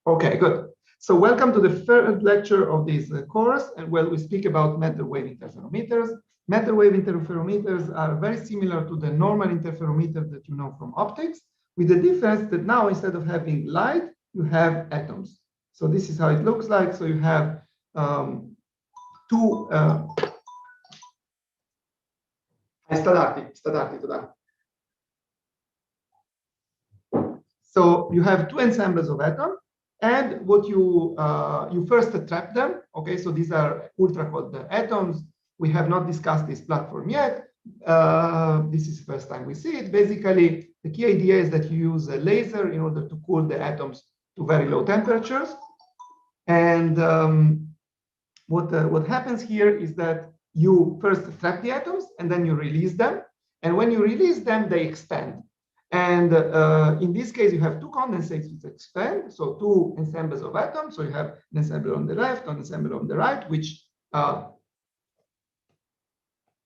Okay, good. So welcome to the third lecture of this course, and we speak about matter wave interferometers. Matter wave interferometers are very similar to the normal interferometer that you know from optics, with the difference that now instead of having light, you have atoms. So this is how it looks like. So you have two. So you have two ensembles of atoms. And what you first trap them. Okay, so these are ultra cold atoms. We have not discussed this platform yet. This is the first time we see it. Basically, the key idea is that you use a laser in order to cool the atoms to very low temperatures. And what happens here is that you first trap the atoms and then you release them. And when you release them, they expand. And in this case, you have two condensates which expand, so two ensembles of atoms. So you have an ensemble on the left, an ensemble on the right, which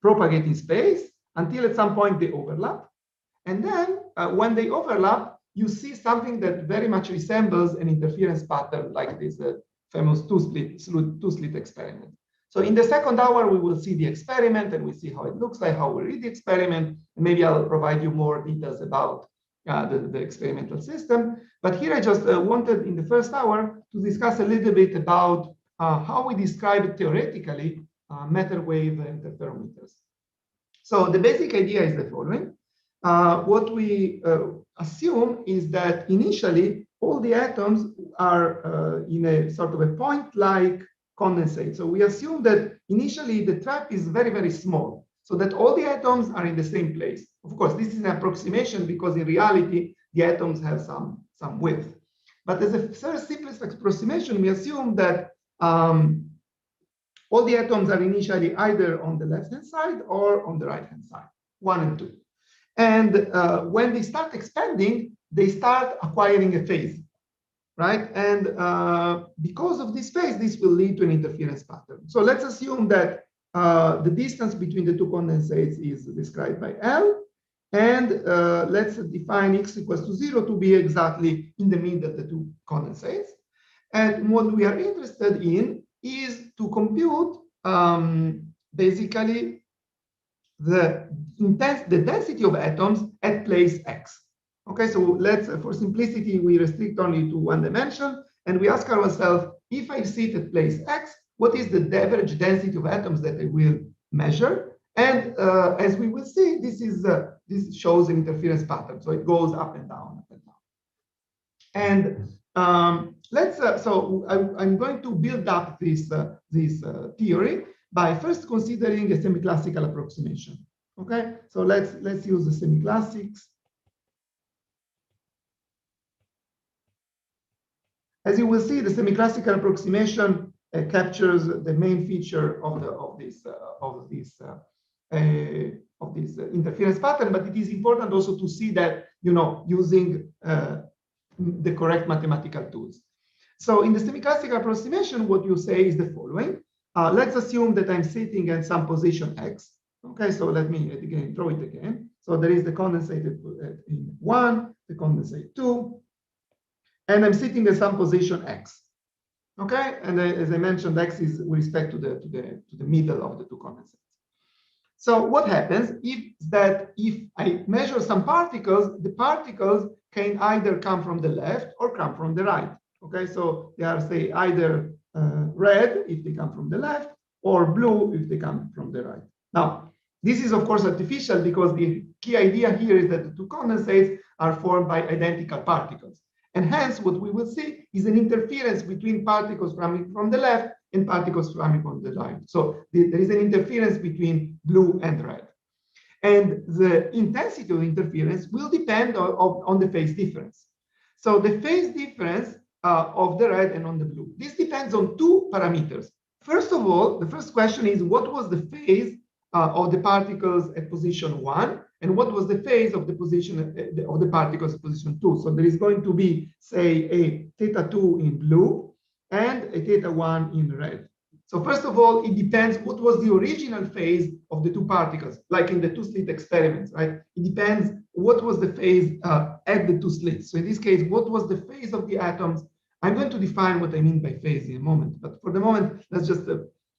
propagate in space until at some point they overlap. And then when they overlap, you see something that very much resembles an interference pattern like this famous two-slit experiment. So in the second hour, we will see the experiment and we see how it looks like, how we read the experiment. And maybe I'll provide you more details about the experimental system. But here I just wanted in the first hour to discuss a little bit about how we describe theoretically matter wave interferometers. So the basic idea is the following. What we assume is that initially all the atoms are in a sort of a point-like condensate. So we assume that initially the trap is very, very small, so that all the atoms are in the same place. Of course, this is an approximation because in reality, the atoms have some width. But as a first simplest approximation, we assume that all the atoms are initially either on the left-hand side or on the right-hand side, 1 and 2. And when they start expanding, they start acquiring a phase. Right? And because of this phase, this will lead to an interference pattern. So let's assume that the distance between the two condensates is described by L. And let's define x equals to 0 to be exactly in the middle of the two condensates. And what we are interested in is to compute basically the density of atoms at place x. Okay, so let's, for simplicity, we restrict only to one dimension, and we ask ourselves, if I sit at place x, what is the average density of atoms that I will measure? And as we will see, this shows an interference pattern, so it goes up and down, up and down. And I'm going to build up this theory by first considering a semi-classical approximation. Okay, so let's use the semi-classics. As you will see, the semi-classical approximation captures the main feature of this interference pattern. But it is important also to see that using the correct mathematical tools. So in the semi-classical approximation, what you say is the following: let's assume that I'm sitting at some position x. Okay, so let me again draw it again. So there is the condensate in 1, the condensate 2. And I'm sitting at some position x, okay? And as I mentioned, x is with respect to the middle of the two condensates. So what happens if I measure some particles, the particles can either come from the left or come from the right, okay? So they are, say, either red if they come from the left or blue if they come from the right. Now, this is, of course, artificial because the key idea here is that the two condensates are formed by identical particles. And hence, what we will see is an interference between particles coming from the left and particles coming from the right. So there is an interference between blue and red. And the intensity of interference will depend on the phase difference. So the phase difference of the red and on the blue, this depends on two parameters. First of all, the first question is, what was the phase of the particles at position 1? And what was the phase of the position of the particles at position 2? So there is going to be, say, a θ2 in blue and a θ1 in red. So first of all, it depends what was the original phase of the two particles, like in the two-slit experiments, right? It depends what was the phase at the two slits. So in this case, what was the phase of the atoms I'm going to define what I mean by phase in a moment, but for the moment, let's just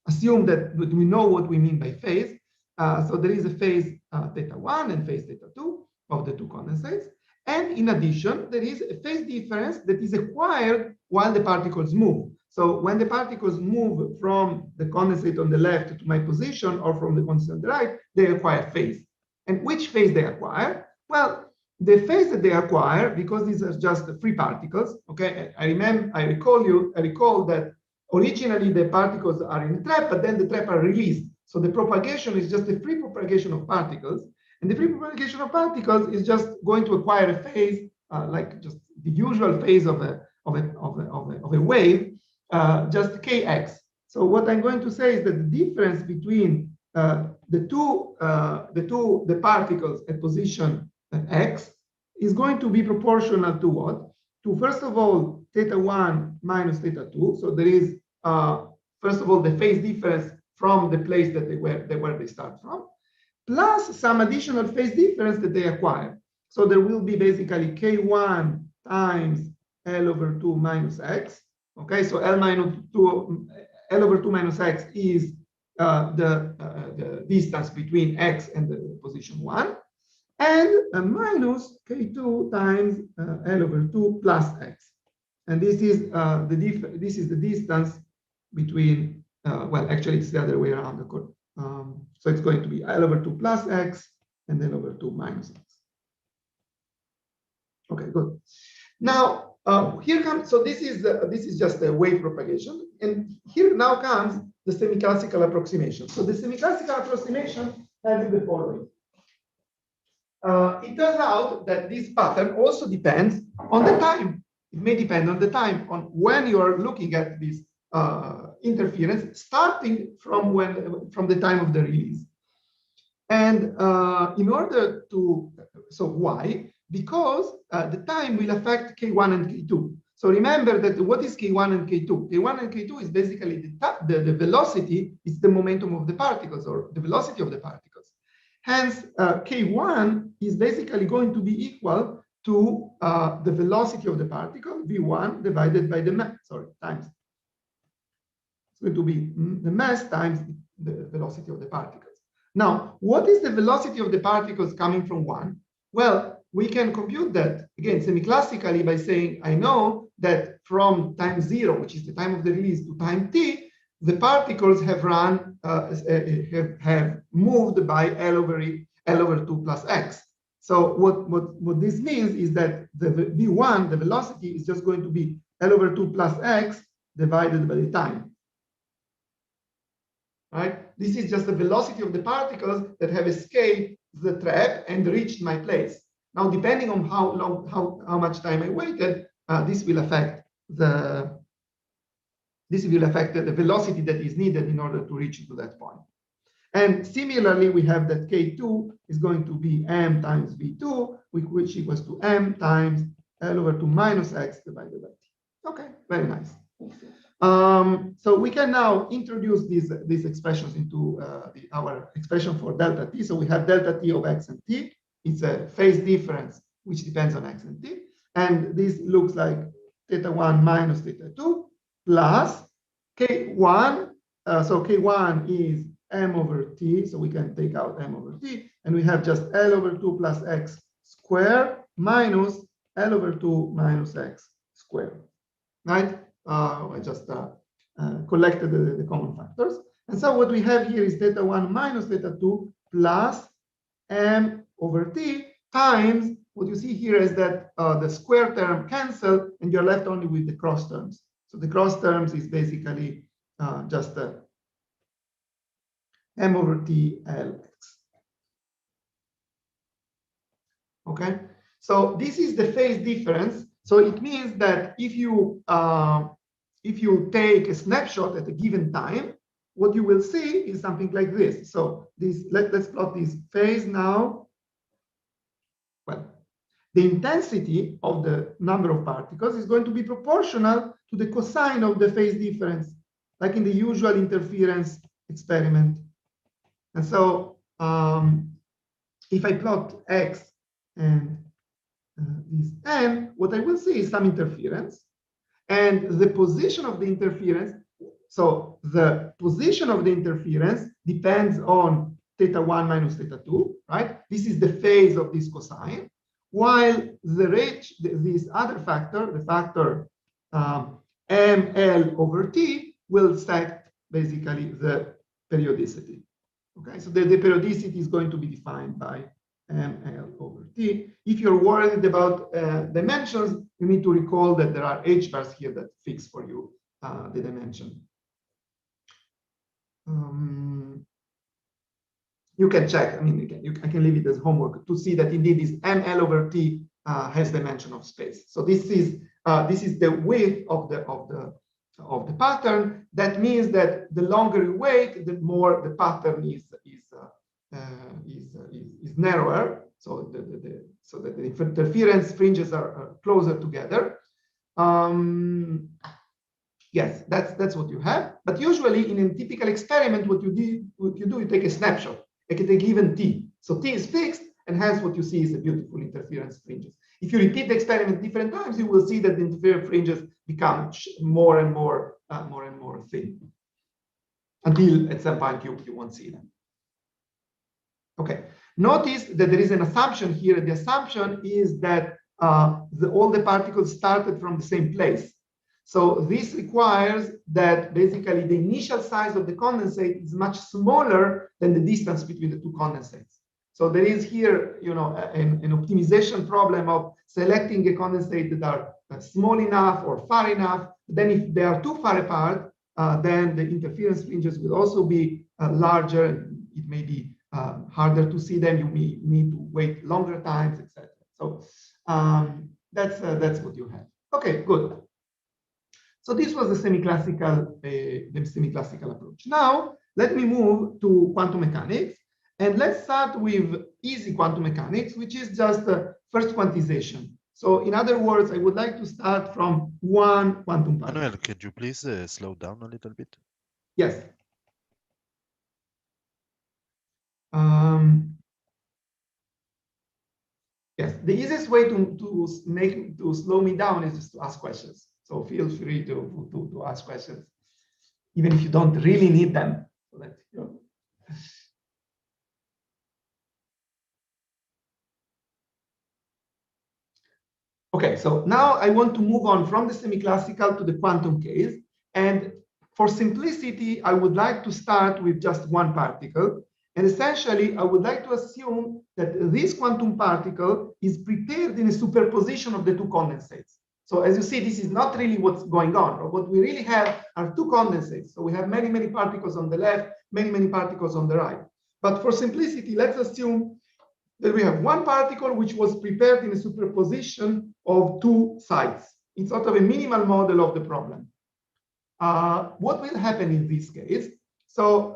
assume that we know what we mean by phase. So there is a phase θ1 and phase θ2 of the two condensates. And in addition, there is a phase difference that is acquired while the particles move. So when the particles move from the condensate on the left to my position or from the condensate on the right, they acquire phase. And which phase they acquire? Well, the phase that they acquire, because these are just free particles, okay? I recall that originally the particles are in a trap, but then the trap are released. So the propagation is just a free propagation of particles. And the free propagation of particles is just going to acquire a phase, like just the usual phase of a wave, just kx. So what I'm going to say is that the difference between the particles at position x is going to be proportional to what? To, first of all, θ1 minus θ2. So there is, first of all, the phase difference from the place that where they start from, plus some additional phase difference that they acquire. So there will be basically k1 times L over 2 minus x. Okay, so L over 2 minus x is the distance between x and the position 1, and minus k2 times L over 2 plus x. And this is the distance between, well, actually it's the other way around. So it's going to be L over 2 plus x and L over 2 minus x. Okay, good. Now, here comes, so this is just a wave propagation. And here now comes the semi-classical approximation. So the semi-classical approximation has the following. It turns out that this pattern also depends on the time. It may depend on the time, on when you are looking at this interference, starting from the time of the release. And in order to, so why? Because the time will affect K1 and K2. So remember that what is K1 and K2? K1 and K2 is basically the velocity, is the momentum of the particles, or the velocity of the particles. Hence, K1 is basically going to be equal to the velocity of the particle, V1, divided by the mass, times. It's going to be the mass times the velocity of the particles. Now, what is the velocity of the particles coming from 1? Well, we can compute that, again, semi-classically by saying, I know that from time 0, which is the time of the release, to time t, the particles have run, have moved by L over 2 plus x. So what this means is that the V1, the velocity, is just going to be L over 2 plus x divided by the time. Right? This is just the velocity of the particles that have escaped the trap and reached my place. Now, depending on how much time I waited, this will affect the velocity that is needed in order to reach to that point. And similarly, we have that K2 is going to be m times V2, which equals to m times L over 2 minus x divided by t. Okay, very nice. So we can now introduce these expressions into our expression for delta t. So we have delta t of x and t. It's a phase difference which depends on x and t. And this looks like θ1 minus θ2 plus k1. So k1 is m over t. So we can take out m over t. And we have just L over 2 plus x squared minus L over 2 minus x squared. Right? I just collected the common factors. And so what we have here is θ1 minus θ2 plus m over t times, what you see here is that the square term cancel and you're left only with the cross terms. So the cross terms is basically just m over t Lx. Okay, so this is the phase difference. So it means that if you take a snapshot at a given time, what you will see is something like this. So this, let's plot this phase now. Well, the intensity of the number of particles is going to be proportional to the cosine of the phase difference, like in the usual interference experiment. And so if I plot x and this n, what I will see is some interference. And the position of the interference, so the position of the interference depends on θ1 minus θ2, right? This is the phase of this cosine, while the range, this other factor, the factor ml over t, will set basically the periodicity. Okay, so the periodicity is going to be defined by ml over t. If you're worried about dimensions, you need to recall that there are h bars here that fix for you the dimension. You can check. I mean, I can leave it as homework to see that indeed this ml over t has dimension of space. So this is the width of the pattern. That means that the longer you wait, the more the pattern is narrower. So so that the interference fringes are closer together. Yes, that's what you have. But usually in a typical experiment, what you do, you take a snapshot at a given t. So t is fixed, and hence what you see is a beautiful interference fringes. If you repeat the experiment different times, you will see that the interference fringes become more and more thin, until at some point you won't see them. Okay. Notice that there is an assumption here. The assumption is that all the particles started from the same place. So this requires that basically the initial size of the condensate is much smaller than the distance between the two condensates. So there is here, an optimization problem of selecting a condensate that are small enough or far enough. Then if they are too far apart, then the interference fringes will also be larger. It may be harder to see them. You may need to wait longer times, etc. So that's what you have. Okay, good. So this was the semi-classical approach. Now let me move to quantum mechanics, and let's start with easy quantum mechanics, which is just first quantization. So in other words, I would like to start from one quantum particle. Manuel, could you please slow down a little bit? Yes. Yes, the easiest way to slow me down is just to ask questions. So feel free to ask questions, even if you don't really need them. So let's go. Okay, so now I want to move on from the semi-classical to the quantum case. And for simplicity, I would like to start with just one particle. And essentially, I would like to assume that this quantum particle is prepared in a superposition of the two condensates. So as you see, this is not really what's going on. What we really have are two condensates. So we have many, many particles on the left, many, many particles on the right. But for simplicity, let's assume that we have one particle which was prepared in a superposition of two sides. It's sort of a minimal model of the problem. What will happen in this case? So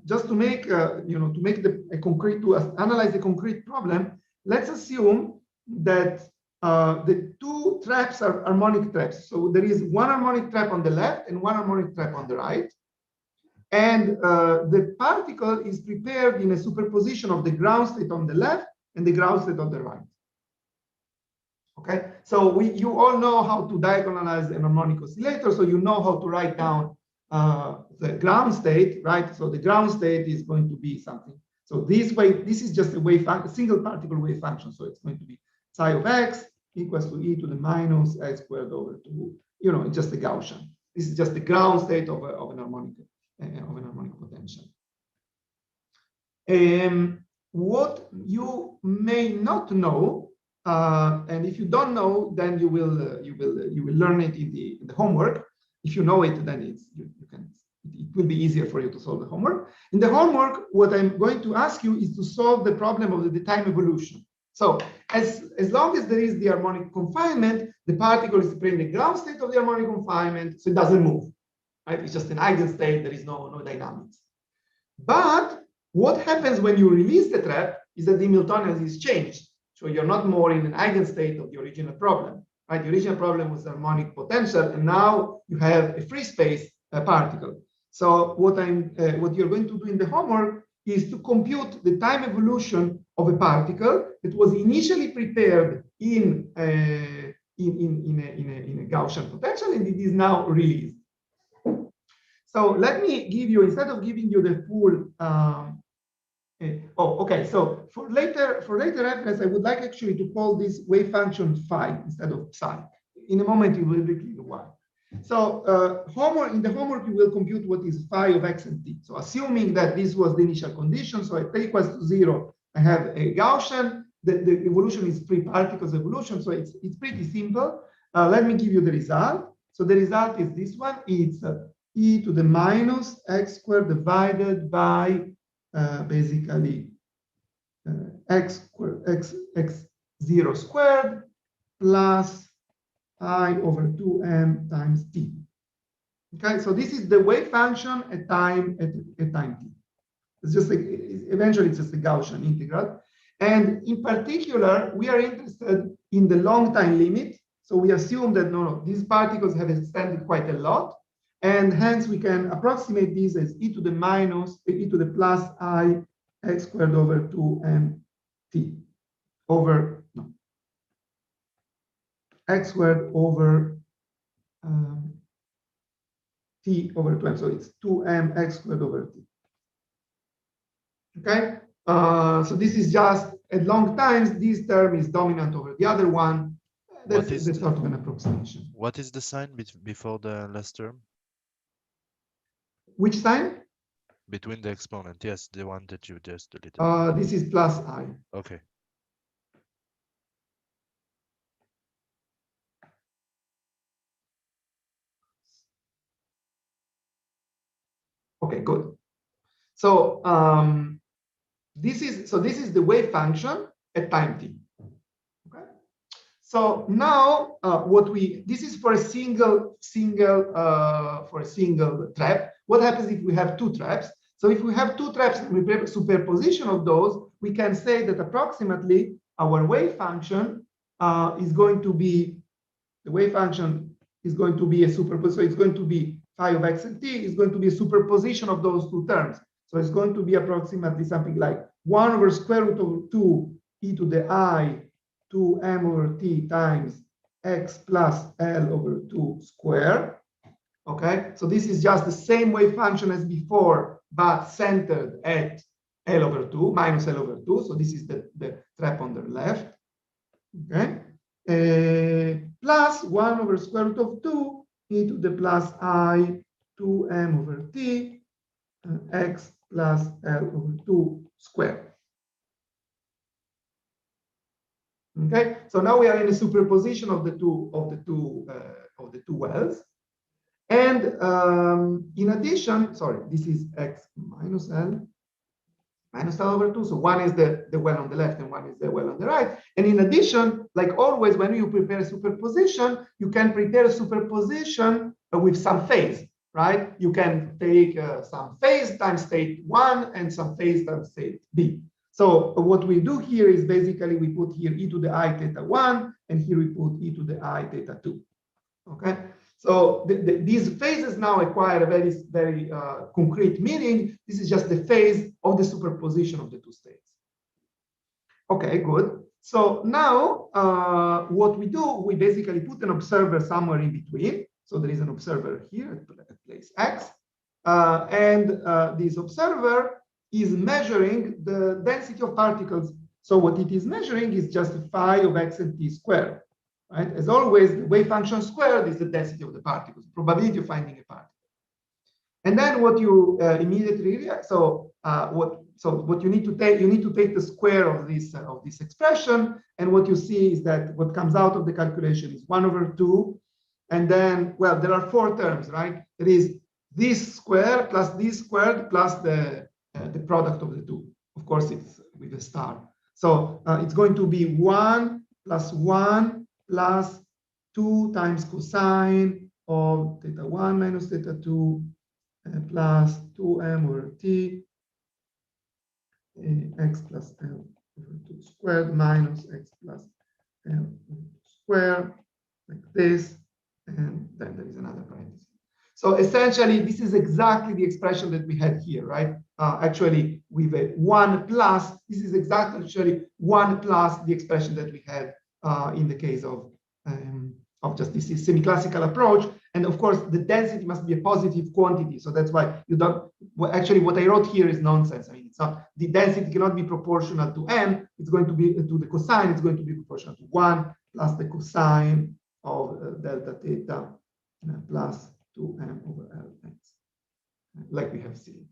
just to make analyze a concrete problem, let's assume that the two traps are harmonic traps. So there is one harmonic trap on the left and one harmonic trap on the right. And the particle is prepared in a superposition of the ground state on the left and the ground state on the right. Okay, so you all know how to diagonalize an harmonic oscillator, so you know how to write down the ground state, right? So the ground state is going to be something. So this is just a single particle wave function. So it's going to be psi of x equals to e to the minus x squared over 2. It's just a Gaussian. This is just the ground state of an harmonic potential. What you may not know, and if you don't know, then you will learn it in the homework. If you know it, then it will be easier for you to solve the homework. In the homework, what I'm going to ask you is to solve the problem of the time evolution. So as long as there is the harmonic confinement, the particle is in the ground state of the harmonic confinement, so it doesn't move. Right? It's just an eigenstate. There is no dynamics. But what happens when you release the trap is that the Hamiltonian is changed. So you're not more in an eigenstate of the original problem. Right? The original problem was harmonic potential, and now you have a free space particle. So what you're going to do in the homework is to compute the time evolution of a particle that was initially prepared in in a Gaussian potential, and it is now released. So let me give you, instead of giving you the full, okay. So for later reference, I would like actually to call this wave function phi instead of psi. In a moment, you will be clear why. So in the homework, you will compute what is phi of x and t. So assuming that this was the initial condition, so at t equals to 0, I have a Gaussian. The evolution is free particles evolution, so it's pretty simple. Let me give you the result. So the result is this one. It's e to the minus x squared divided by basically x x0 squared plus I over 2m times t. Okay, so this is the wave function at time t. It's just like, eventually it's just a Gaussian integral. And in particular, we are interested in the long time limit. So we assume that these particles have extended quite a lot. And hence we can approximate these as e to the minus, e to the plus I x squared over 2m t over x squared over t over 2m. So it's 2m x squared over t. Okay, so this is just at long times, this term is dominant over the other one. That's sort of an approximation. What is the sign before the last term? Which sign? Between the exponent, yes, the one that you just deleted. This is plus I. Okay. Okay, good. So this is the wave function at time t. Okay. So now this is for a single trap. What happens if we have two traps? So if we have two traps and we prepare superposition of those, we can say that approximately our wave function is going to be a superposition. So it's going to be phi of x and t is going to be a superposition of those two terms. So it's going to be approximately something like 1 over square root of 2 e to the I 2m over t times x plus L over 2 square. Okay, so this is just the same wave function as before, but centered at L over 2, minus L over 2. So this is the trap on the left. Okay, plus 1 over square root of 2 e to the plus I 2m over t x plus L over 2 squared. Okay, so now we are in a superposition of the two wells, and in addition, sorry, this is x minus L over 2. So one is the well on the left and one is the well on the right. And in addition, like always, when you prepare a superposition, you can prepare a superposition with some phase, right? You can take some phase times state 1 and some phase times state b. So what we do here is basically we put here e to the I theta 1, and here we put e to the I theta 2. Okay, so these phases now acquire a very concrete meaning. This is just the phase of the superposition of the two states. Okay, good. So now what we do, we basically put an observer somewhere in between. So there is an observer here at place x, and this observer is measuring the density of particles. So what it is measuring is just phi of x and t squared, right? As always, the wave function squared is the density of the particles, probability of finding a particle. And then what you immediately realize, what you need to take the square of this expression, and what you see is that what comes out of the calculation is 1 over 2, and then, well, there are 4 terms, right? There is this square plus this squared plus the product of the two. Of course, it's with a star. So it's going to be 1 plus 1 plus 2 times cosine of theta 1 minus theta 2 plus 2m over t x plus L over 2 squared minus x plus L over 2 squared, like this. And then there is another parenthesis. So essentially, this is exactly the expression that we had here, right? Actually, with a 1 plus, this is exactly actually 1 plus the expression that we had in the case of of just this semi-classical approach. And of course, the density must be a positive quantity. So that's why you don't, well, actually what I wrote here is nonsense. I mean, it's not, the density cannot be proportional to m. It's going to be to the cosine. It's going to be proportional to 1 plus the cosine of delta theta plus 2m over Lx, like we have seen.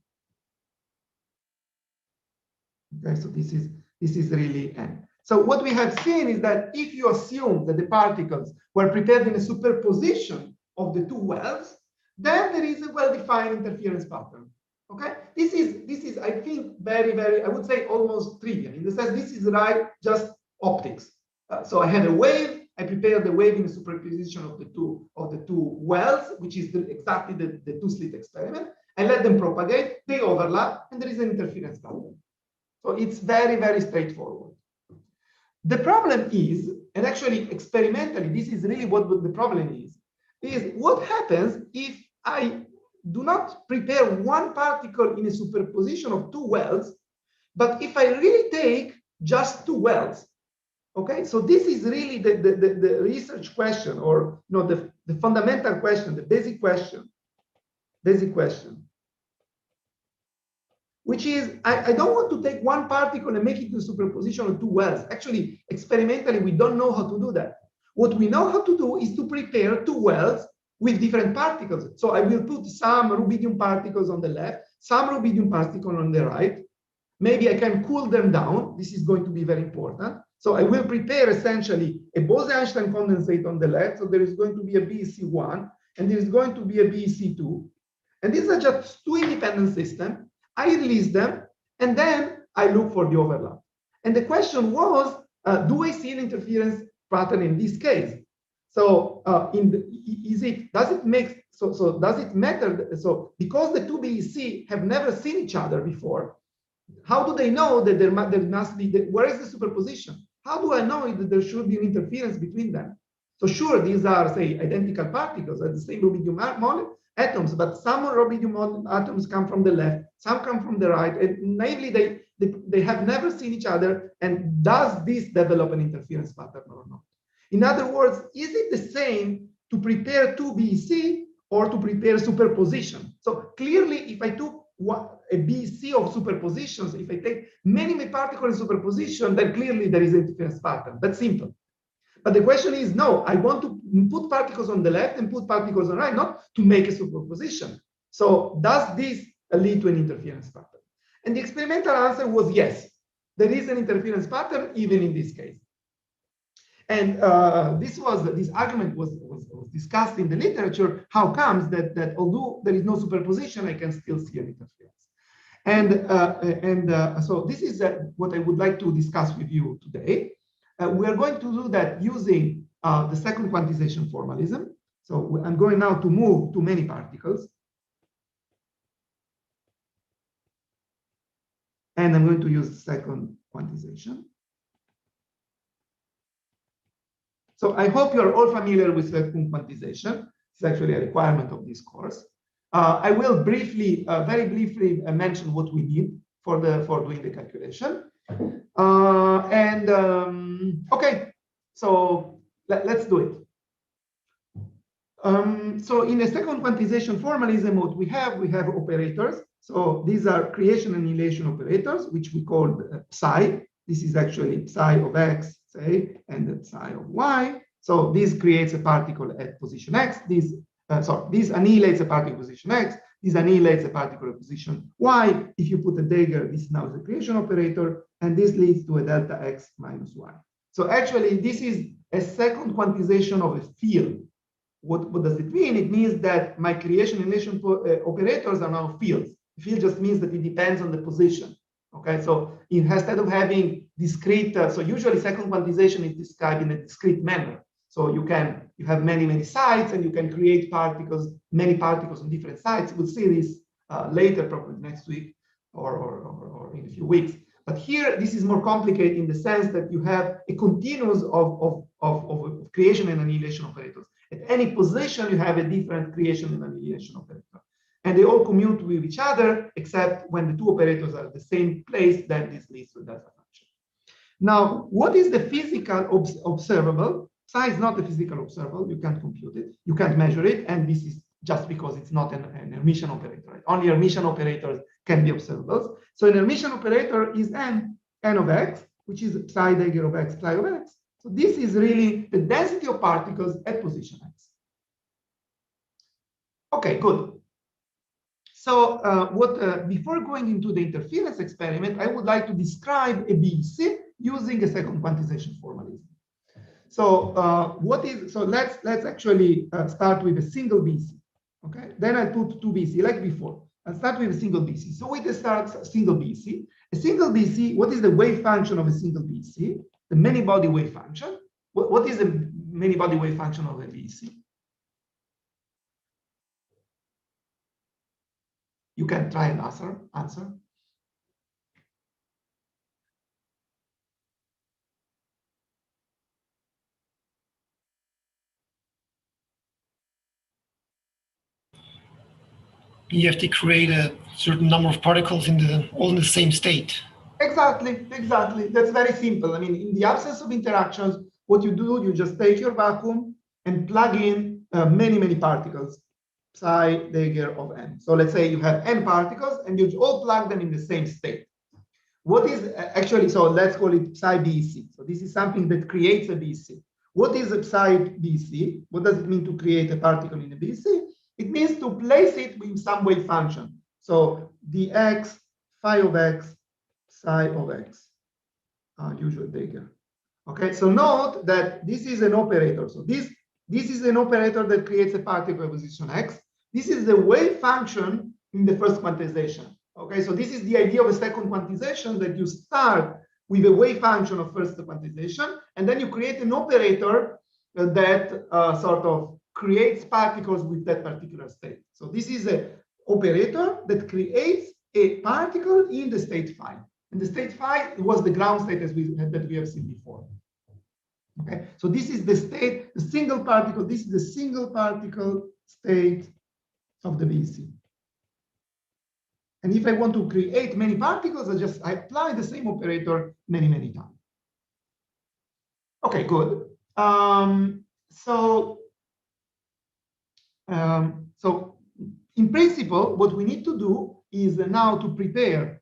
Okay, so this is really n. So what we have seen is that if you assume that the particles were prepared in a superposition of the two wells, then there is a well-defined interference pattern. Okay, this is I think very I would say almost trivial in the sense this is right just optics. So I had a wave. I prepared the wave in a superposition of the two wells, which is exactly the two-slit experiment. I let them propagate. They overlap, and there is an interference pattern. So it's very straightforward. The problem is, and actually experimentally, this is really what the problem is what happens if I do not prepare one particle in a superposition of two wells, but if I really take just two wells. Okay, so this is really the research question, or the fundamental question, the basic question, which is I don't want to take one particle and make it to superposition of two wells. Actually, experimentally, we don't know how to do that. What we know how to do is to prepare two wells with different particles. So I will put some rubidium particles on the left, some rubidium particles on the right. Maybe I can cool them down. This is going to be very important. So I will prepare essentially a Bose-Einstein condensate on the left. So there is going to be a BEC1, and there is going to be a BEC2. And these are just two independent systems. I release them, and then I look for the overlap. And the question was, do I see an interference pattern in this case? So does it matter? So because the two BEC have never seen each other before, how do they know that there must be, where is the superposition? How do I know that there should be an interference between them? So sure, these are, say, identical particles at the same rubidium atoms, but some rubidium atoms come from the left, some come from the right, and naively they have never seen each other. And does this develop an interference pattern or not? In other words, is it the same to prepare two BEC or to prepare superposition? So clearly, if I took a BEC of superpositions, if I take many particles in superposition, then clearly there is an interference pattern. That's simple. But the question is, no, I want to put particles on the left and put particles on the right, not to make a superposition. So does this lead to an interference pattern? And the experimental answer was yes. There is an interference pattern even in this case. And this argument was discussed in the literature. How comes that although there is no superposition, I can still see an interference? And so this is what I would like to discuss with you today. We are going to do that using the second quantization formalism. So I'm going now to move to many particles. And I'm going to use the second quantization. So I hope you're all familiar with second quantization. It's actually a requirement of this course. I will briefly, very briefly mention what we need for doing the calculation. Okay, so let's do it. So in the second quantization formalism, what we have operators. So these are creation and annihilation operators, which we call psi. This is actually psi of x, say, and the psi of y. So this creates a particle at position x. This annihilates a particle at position x. This annihilates a particle at position y. If you put a dagger, this now is the creation operator, and this leads to a delta x minus y. So actually, this is a second quantization of a field. What does it mean? It means that my creation and annihilation operators are now fields. Field just means that it depends on the position. Okay, so instead of having discrete, so usually second quantization is described in a discrete manner. So you have many sites, and you can create particles, many particles on different sites. We'll see this later, probably next week or in a few weeks. But here, this is more complicated in the sense that you have a continuous of creation and annihilation operators. At any position, you have a different creation and annihilation operator. And they all commute with each other, except when the two operators are at the same place, then this leads to a delta function. Now, what is the physical observable? psi is not a physical observable. You can't compute it. You can't measure it. And this is just because it's not an Hermitian operator. Right? Only Hermitian operators can be observables. So an Hermitian operator is n of x, which is psi dagger of x, psi of x. So this is really the density of particles at position x. Okay, good. So before going into the interference experiment, I would like to describe a BEC using a second quantization formalism. So let's actually start with a single BEC. Okay, then I put two BEC like before. I'll start with a single BEC. So we start single BEC. A single BEC, what is the wave function of a single BEC? The many body wave function. What is the many body wave function of a BEC? You can try and answer. You have to create a certain number of particles all in the same state. Exactly. That's very simple. I mean, in the absence of interactions, what you do, you just take your vacuum and plug in many particles, psi dagger of n. So let's say you have n particles and you all plug them in the same state. What is actually, so let's call it psi BEC. So this is something that creates a BEC. What is a psi BEC? What does it mean to create a particle in a BEC? It means to place it in some wave function. So dx, phi of x, psi of x, usual dagger. Okay, so note that this is an operator. So this is an operator that creates a particle at position x. This is the wave function in the first quantization. Okay, so this is the idea of a second quantization, that you start with a wave function of first quantization, and then you create an operator that sort of creates particles with that particular state. So this is an operator that creates a particle in the state phi. And the state phi was the ground state that we have seen before. Okay, so this is the state, the single particle. This is the single particle state of the BEC. And if I want to create many particles, I apply the same operator many times. Okay, good. So in principle, what we need to do is now to prepare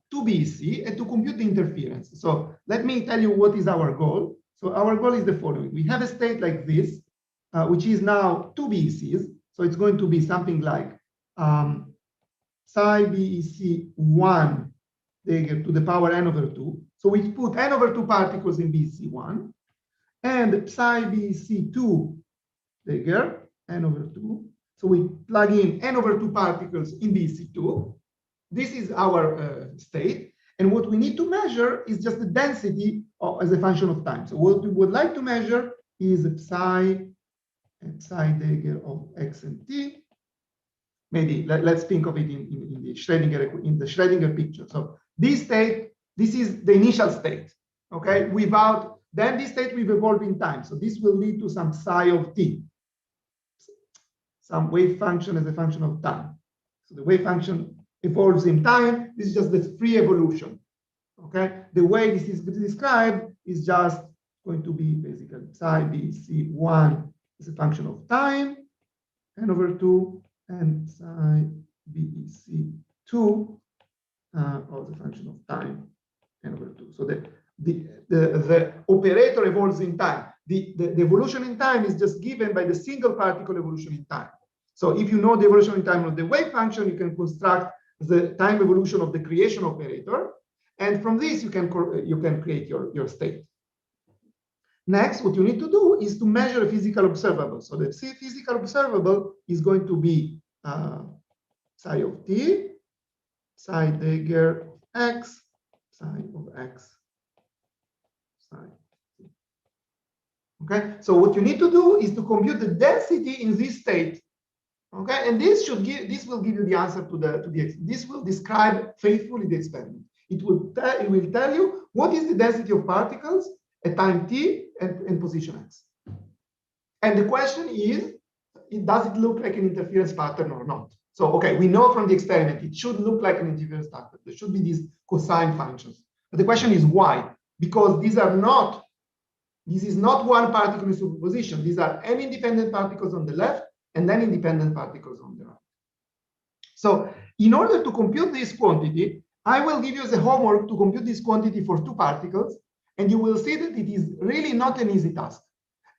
two BEC and to compute the interference. So let me tell you what is our goal. So our goal is the following. We have a state like this, which is now two BECs. So it's going to be something like psi BEC 1 to the power n over 2. So we put n over 2 particles in BEC 1, and psi BEC 2 dagger n over 2. So we plug in n over 2 particles in BEC 2. This is our state. And what we need to measure is just the density as a function of time. So what we would like to measure is psi dagger of x and t. Maybe let's think of it in the Schrödinger picture. So this state, this is the initial state. Okay, then this state will evolve in time. So this will lead to some psi of t, some wave function as a function of time. So the wave function evolves in time. This is just the free evolution. Okay, the way this is described is just going to be basically psi BEC 1 is a function of time, n over 2, and psi BEC 2 as a function of time, n over 2. So the operator evolves in time. The evolution in time is just given by the single particle evolution in time. So if you know the evolution in time of the wave function, you can construct the time evolution of the creation operator. And from this, you can create your state. Next, what you need to do is to measure a physical observable. So the physical observable is going to be psi of t, psi dagger of x, psi of x, psi. Okay, so what you need to do is to compute the density in this state. Okay, and this will give you the answer to the this will describe faithfully the experiment. It will tell you what is the density of particles at time t and position x. And the question is, does it look like an interference pattern or not? So, okay, we know from the experiment it should look like an interference pattern. There should be these cosine functions. But the question is why? Because these are not This is not one particle in superposition. These are n independent particles on the left and then independent particles on the right. So in order to compute this quantity, I will give you the homework to compute this quantity for two particles, and you will see that it is really not an easy task.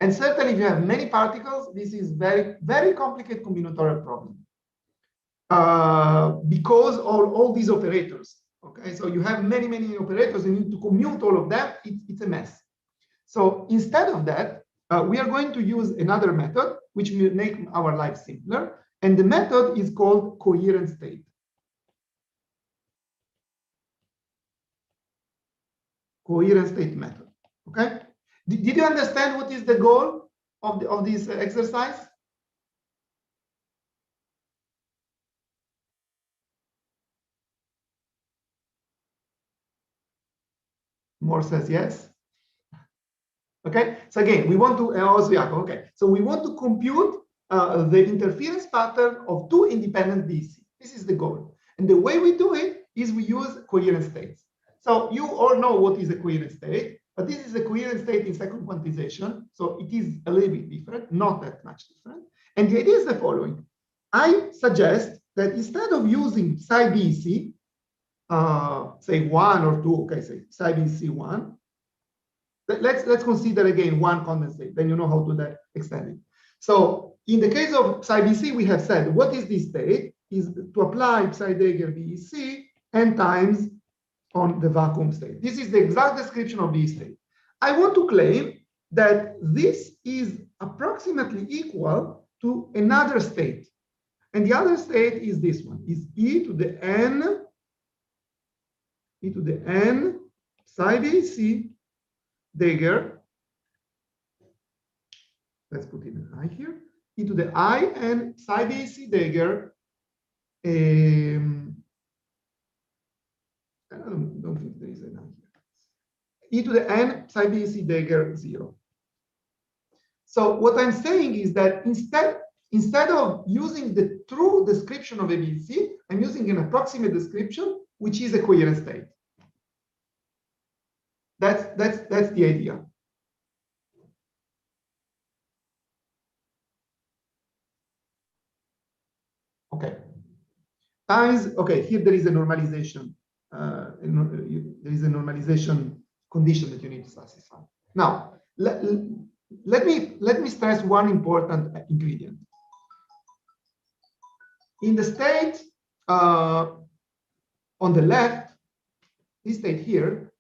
And certainly if you have many particles, this is very, very complicated combinatorial problem. Because all these operators, okay? So you have many, many operators, and you need to commute all of them, it's a mess. So instead of that, we are going to use another method, which will make our life simpler. And the method is called coherent state. Coherent state method, okay? Did you understand what is the goal of this exercise? More says yes. Okay, so again, we want to also, yeah, okay. So we want to compute the interference pattern of two independent DC. This is the goal. And the way we do it is we use coherent states. So you all know what is a coherent state, but this is a coherent state in second quantization. So it is a little bit different, not that much different. And the idea is the following. I suggest that instead of using psi BC, say 1 or 2, okay, say psi BC 1, let's consider again one condensate, then you know how to extend it. So in the case of psi BC, we have said what is this state is to apply psi dagger BEC n times on the vacuum state. This is the exact description of this state. I want to claim that this is approximately equal to another state. And the other state is this one, is e to the n psi BEC dagger, let's put in an I here, e to the I n psi BEC dagger, I don't think there is an I here, e to the n psi BEC dagger 0. So what I'm saying is that instead of using the true description of a BEC, I'm using an approximate description, which is a coherent state. That's the idea. Okay. Times, okay, here there is a normalization. There is a normalization condition that you need to satisfy. Now, let me stress one important ingredient. In the state on the left, this state here,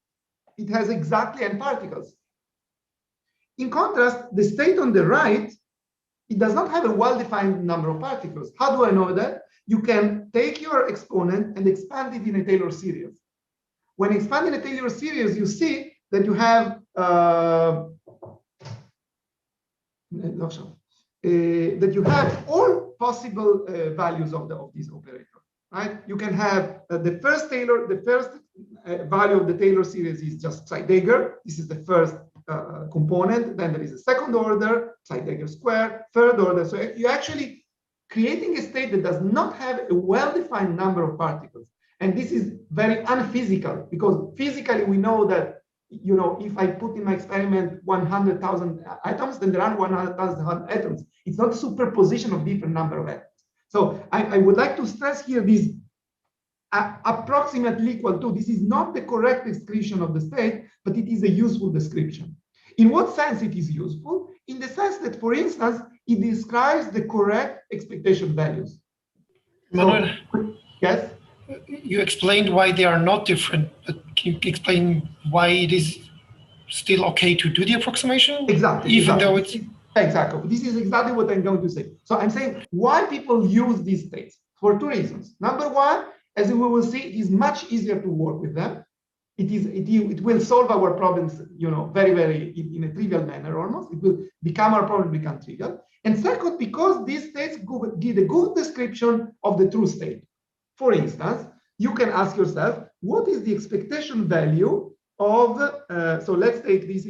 it has exactly n particles. In contrast, the state on the right, it does not have a well-defined number of particles. How do I know that? You can take your exponent and expand it in a Taylor series. When expanding a Taylor series, you see that you have all possible values of this operator, right? You can have the first value of the Taylor series is just psi dagger. This is the first component. Then there is a second order, psi dagger square, third order. So you're actually creating a state that does not have a well-defined number of particles. And this is very unphysical, because physically we know that, you know, if I put in my experiment 100,000 atoms, then there are 100,000 atoms. It's not superposition of different number of atoms. So I would like to stress here this approximately equal to. This is not the correct description of the state, but it is a useful description. In what sense it is useful? In the sense that, for instance, it describes the correct expectation values. Manuel, so, yes? You explained why they are not different, but can you explain why it is still okay to do the approximation? Exactly. Even though it's... Exactly. This is exactly what I'm going to say. So I'm saying why people use these states for two reasons. Number one, as we will see, it is much easier to work with them. It will solve our problems, you know, very, very in a trivial manner almost. It will become our problem, become trivial. And second, because these states give a good description of the true state. For instance, you can ask yourself, what is the expectation value of, so let's take this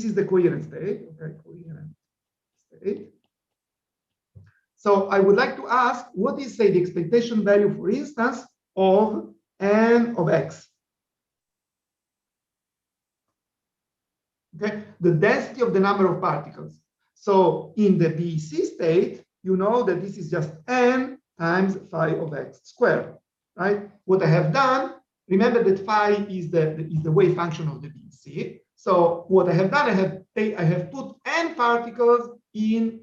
is the coherent state, okay, coherent state. So I would like to ask, what is, say, the expectation value, for instance, of n of x? Okay, the density of the number of particles. So in the BEC state, you know that this is just n times phi of x squared, right? What I have done, remember that phi is the wave function of the BEC. So what I have done, I have put n particles in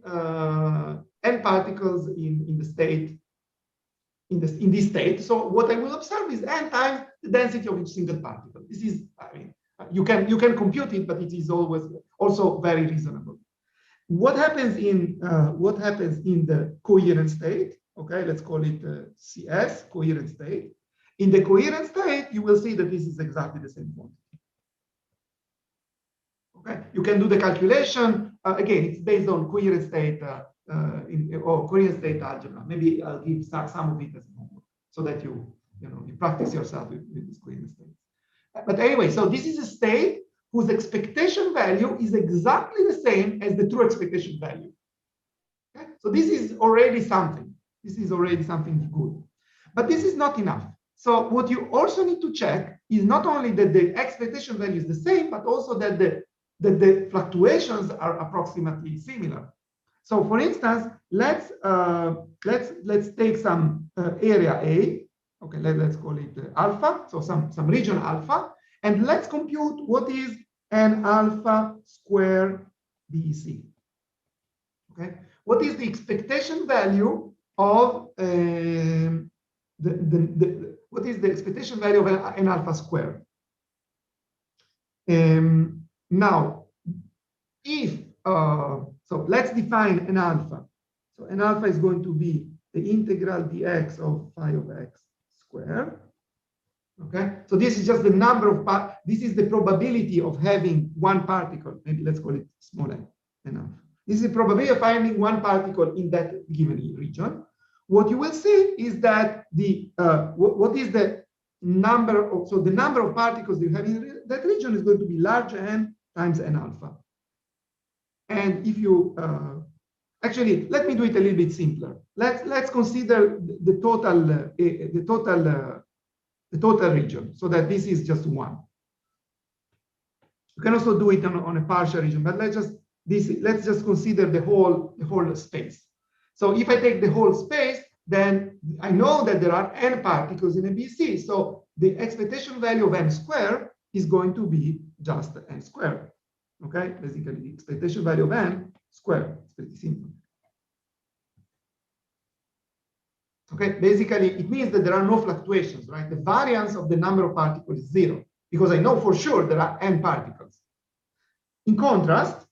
the state in this state. So what I will observe is n times the density of each single particle. This is, I mean, you can compute it, but it is always also very reasonable. What happens in the coherent state? Okay, let's call it CS, coherent state. In the coherent state, you will see that this is exactly the same quantity. Okay, you can do the calculation. Again, it's based on coherent state or coherent state algebra. Maybe I'll give some of it as homework so that you practice yourself with this coherent state. But anyway, so this is a state whose expectation value is exactly the same as the true expectation value. Okay? So this is already something. This is already something good. But this is not enough. So what you also need to check is not only that the expectation value is the same, but also that the fluctuations are approximately similar. So for instance, let's take some area A. Okay, let's call it alpha. So some region alpha. And let's compute what is an alpha square BEC. Okay, what is the expectation value of what is the expectation value of an alpha square? Now, if so, let's define an alpha. So an alpha is going to be the integral dx of phi of x squared. Okay, so this is just the number of this is the probability of having one particle. Maybe let's call it small n alpha. This is the probability of finding one particle in that given region. What you will see is that what is the number of, so the number of particles you have in that region is going to be large n times n alpha. And if you actually, let me do it a little bit simpler. Let's consider the total region, so that this is just one. You can also do it on a partial region, but let's just consider the whole space. So if I take the whole space, then I know that there are n particles in a BC. So the expectation value of n squared is going to be just n squared. Okay, basically the expectation value of n squared. It's pretty simple. Okay, basically it means that there are no fluctuations, right? The variance of the number of particles is zero, because I know for sure there are n particles. In contrast,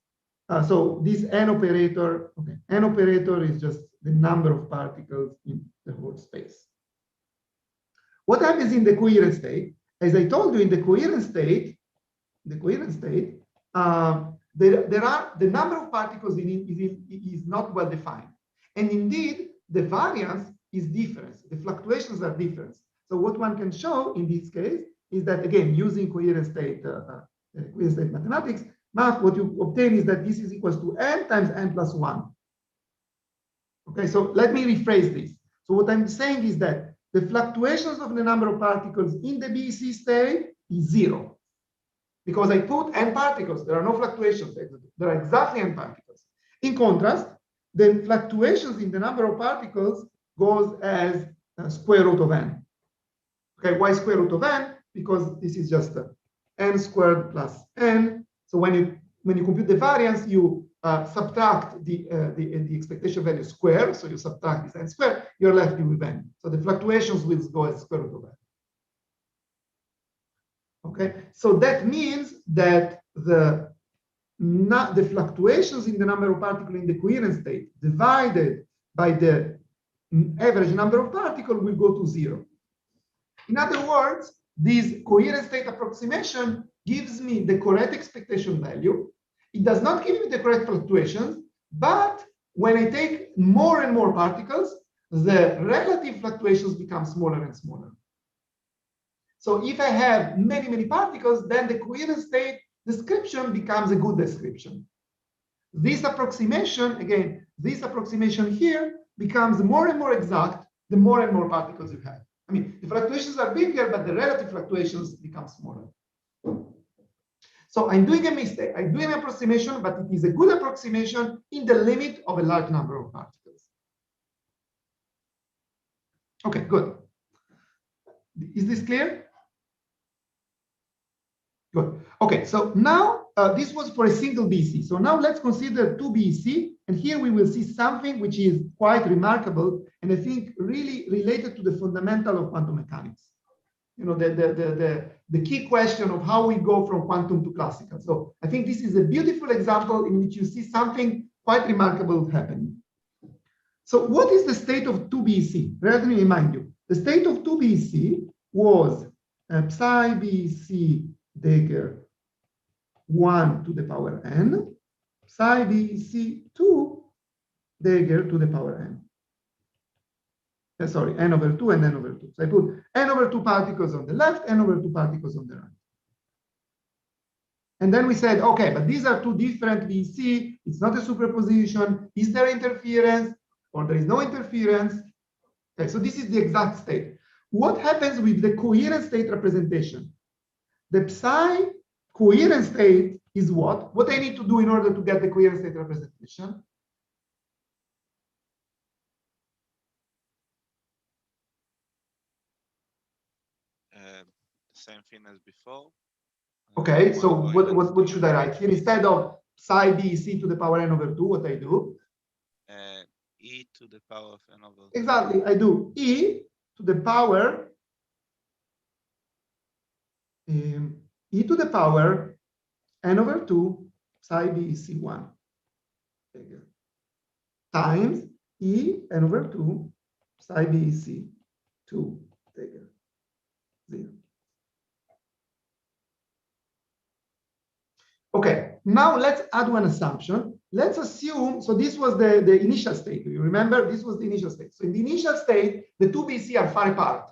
so this n operator, okay, n operator is just the number of particles in the whole space. What happens in the coherent state? As I told you, in the coherent state, there are the number of particles in it is not well defined, and indeed the variance is different. The fluctuations are different. So what one can show in this case is that, again, using coherent state mathematics, what you obtain is that this is equals to n times n plus 1. Okay, so let me rephrase this. So what I'm saying is that the fluctuations of the number of particles in the BEC state is zero, because I put n particles. There are no fluctuations. There are exactly n particles. In contrast, the fluctuations in the number of particles goes as square root of n. Okay, why square root of n? Because this is just n squared plus n. So when you compute the variance, you subtract the expectation value square. So you subtract this n squared, you're left with n. So the fluctuations will go as square root of n. Okay, so that means that the fluctuations in the number of particles in the coherent state divided by the average number of particles will go to zero. In other words, this coherent state approximation gives me the correct expectation value. It does not give me the correct fluctuations, but when I take more and more particles, the relative fluctuations become smaller and smaller. So if I have many particles, then the coherent state description becomes a good description. This approximation, again, this approximation here becomes more and more exact the more and more particles you have. I mean, the fluctuations are bigger, but the relative fluctuations become smaller. So I'm doing a mistake. I'm doing an approximation, but it is a good approximation in the limit of a large number of particles. Okay, good. Is this clear? Good. Okay, so now this was for a single BC. So now let's consider two BC, and here we will see something which is quite remarkable, and I think really related to the fundamental of quantum mechanics. You know, the key question of how we go from quantum to classical. So I think this is a beautiful example in which you see something quite remarkable happening. So what is the state of 2BC? Let me remind you. The state of 2BC was psi BC Dagger 1 to the power n, psi BC 2 Dagger to the power n. Sorry, n over 2 and n over 2. So I put n over 2 particles on the left, n over 2 particles on the right. And then we said, okay, but these are two different BC. It's not a superposition. Is there interference or there is no interference? Okay, so this is the exact state. What happens with the coherent state representation? The psi coherent state is what? What I need to do in order to get the coherent state representation? Same thing as before. Okay, so what should I write here? Instead of psi BC to the power n over 2, what I do? E to the power of n over 2. Exactly, I do E to the power e to the power n over 2 psi BC 1 times E n over 2 psi BC 2 0. Okay, now let's add one assumption. Let's assume, so this was the initial state. Do you remember? This was the initial state. So in the initial state, the two BC are far apart.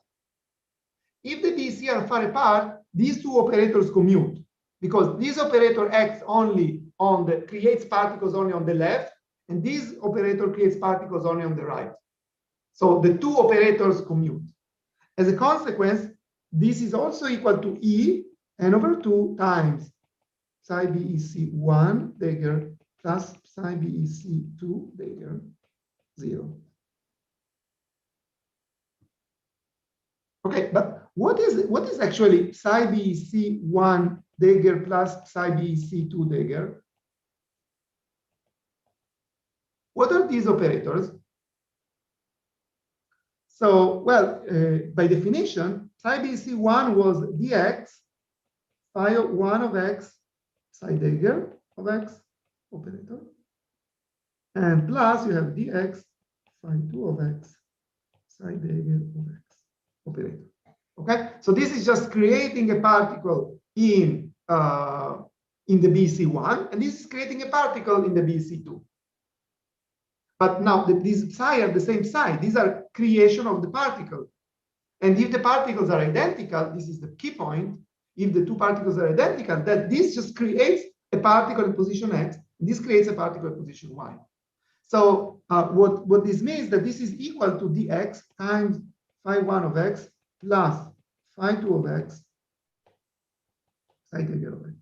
If the BC are far apart, these two operators commute because this operator acts only on the, creates particles only on the left, and this operator creates particles only on the right. So the two operators commute. As a consequence, this is also equal to E n over 2 times psi BEC 1 Dagger plus psi BEC 2 Dagger 0. Okay, but what is actually psi BEC 1 Dagger plus psi BEC 2 Dagger? What are these operators? So, well, by definition, psi BEC 1 was dx phi 1 of x psi Dagger of x operator, and plus you have dx phi 2 of x psi Dagger of x operator. Okay, so this is just creating a particle in the BC1, and this is creating a particle in the BC2. But now these psi are the same psi. These are creation of the particle. And if the particles are identical, this is the key point. If the two particles are identical, that this just creates a particle in position x, and this creates a particle in position y. So what this means that this is equal to dx times phi 1 of x plus phi 2 of x psi Dagger of x.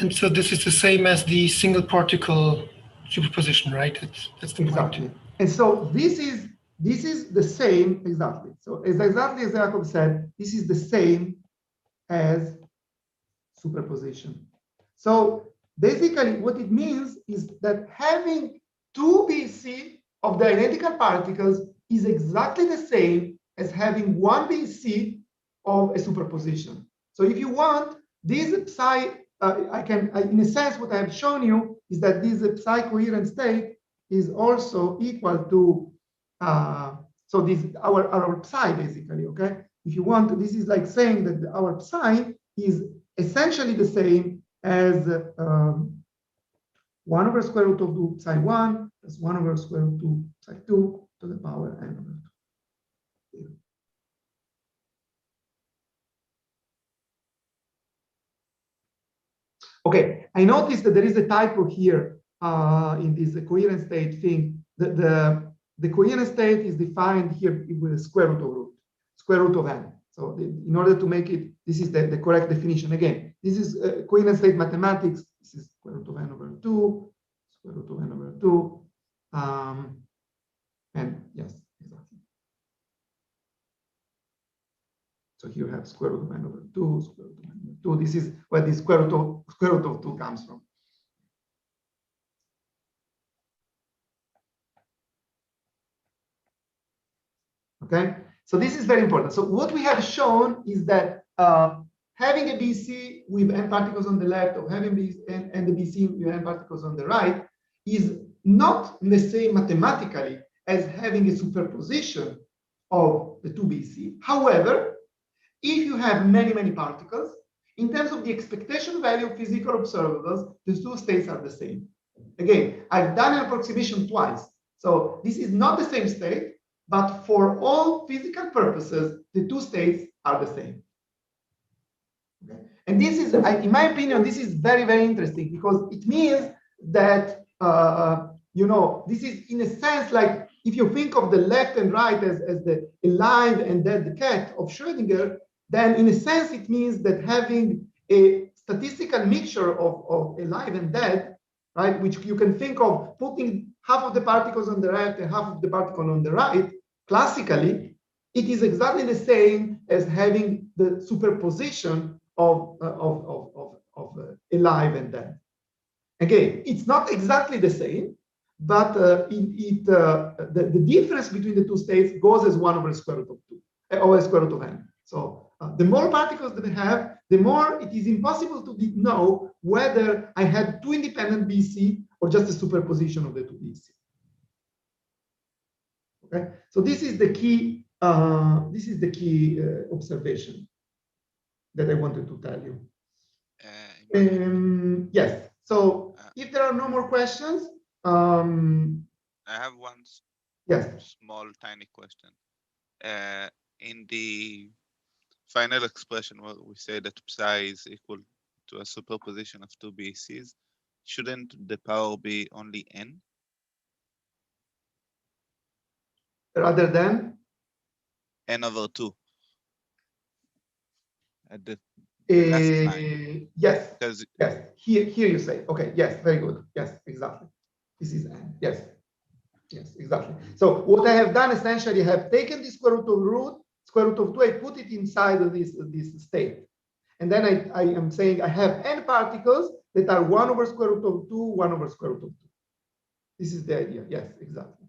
And so this is the same as the single particle superposition, right? That's the Exactly. point. And so this is the same exactly. So exactly as Jacob said, this is the same as superposition. So basically what it means is that having two BC of the identical particles is exactly the same as having one BC of a superposition. So if you want, this psi, in a sense, what I have shown you is that this psi coherent state is also equal to, so this our psi basically, okay? If you want, this is like saying that our psi is essentially the same as 1 over square root of 2 psi 1 plus 1 over square root 2 psi 2 to the power n over 2. Okay, I noticed that there is a typo here in this coherent state thing. The coherent state is defined here with a square root of n. So in order to make it, this is the correct definition. Again, this is coherent state mathematics. This is square root of n over 2, square root of n over 2. And yes, exactly. So here you have square root of n over 2, square root of n over 2. This is where the square root of 2 comes from. Okay, so this is very important. So what we have shown is that having a BC with n particles on the left or having this and the BC with n particles on the right is not the same mathematically as having a superposition of the two BC. However, if you have many particles, in terms of the expectation value of physical observables, the two states are the same. Again, I've done an approximation twice. So this is not the same state, but for all physical purposes, the two states are the same. Okay? And this is, in my opinion, this is very interesting because it means that, this is in a sense like if you think of the left and right as the alive and dead cat of Schrödinger, then in a sense it means that having a statistical mixture of alive and dead, right, which you can think of putting half of the particles on the left and half of the particle on the right, classically, it is exactly the same as having the superposition of alive and dead. Again, it's not exactly the same, but the difference between the two states goes as 1 over square root of 2, or square root of n. So the more particles that I have, the more it is impossible to know whether I had two independent BC or just a superposition of the two BC. Okay, so this is the key. Observation that I wanted to tell you. Yes. So if there are no more questions, I have one small, tiny question. In the final expression, where we say that psi is equal to a superposition of two BCs, shouldn't the power be only n? Rather than? N over 2. At the last line. Yes. Yes. Here you say, okay, yes, very good. Yes, exactly. This is n. Yes. Yes, exactly. So what I have done essentially, I have taken the square root of 2, I put it inside of this state. And then I am saying I have n particles that are 1 over square root of 2, 1 over square root of 2. This is the idea. Yes, exactly.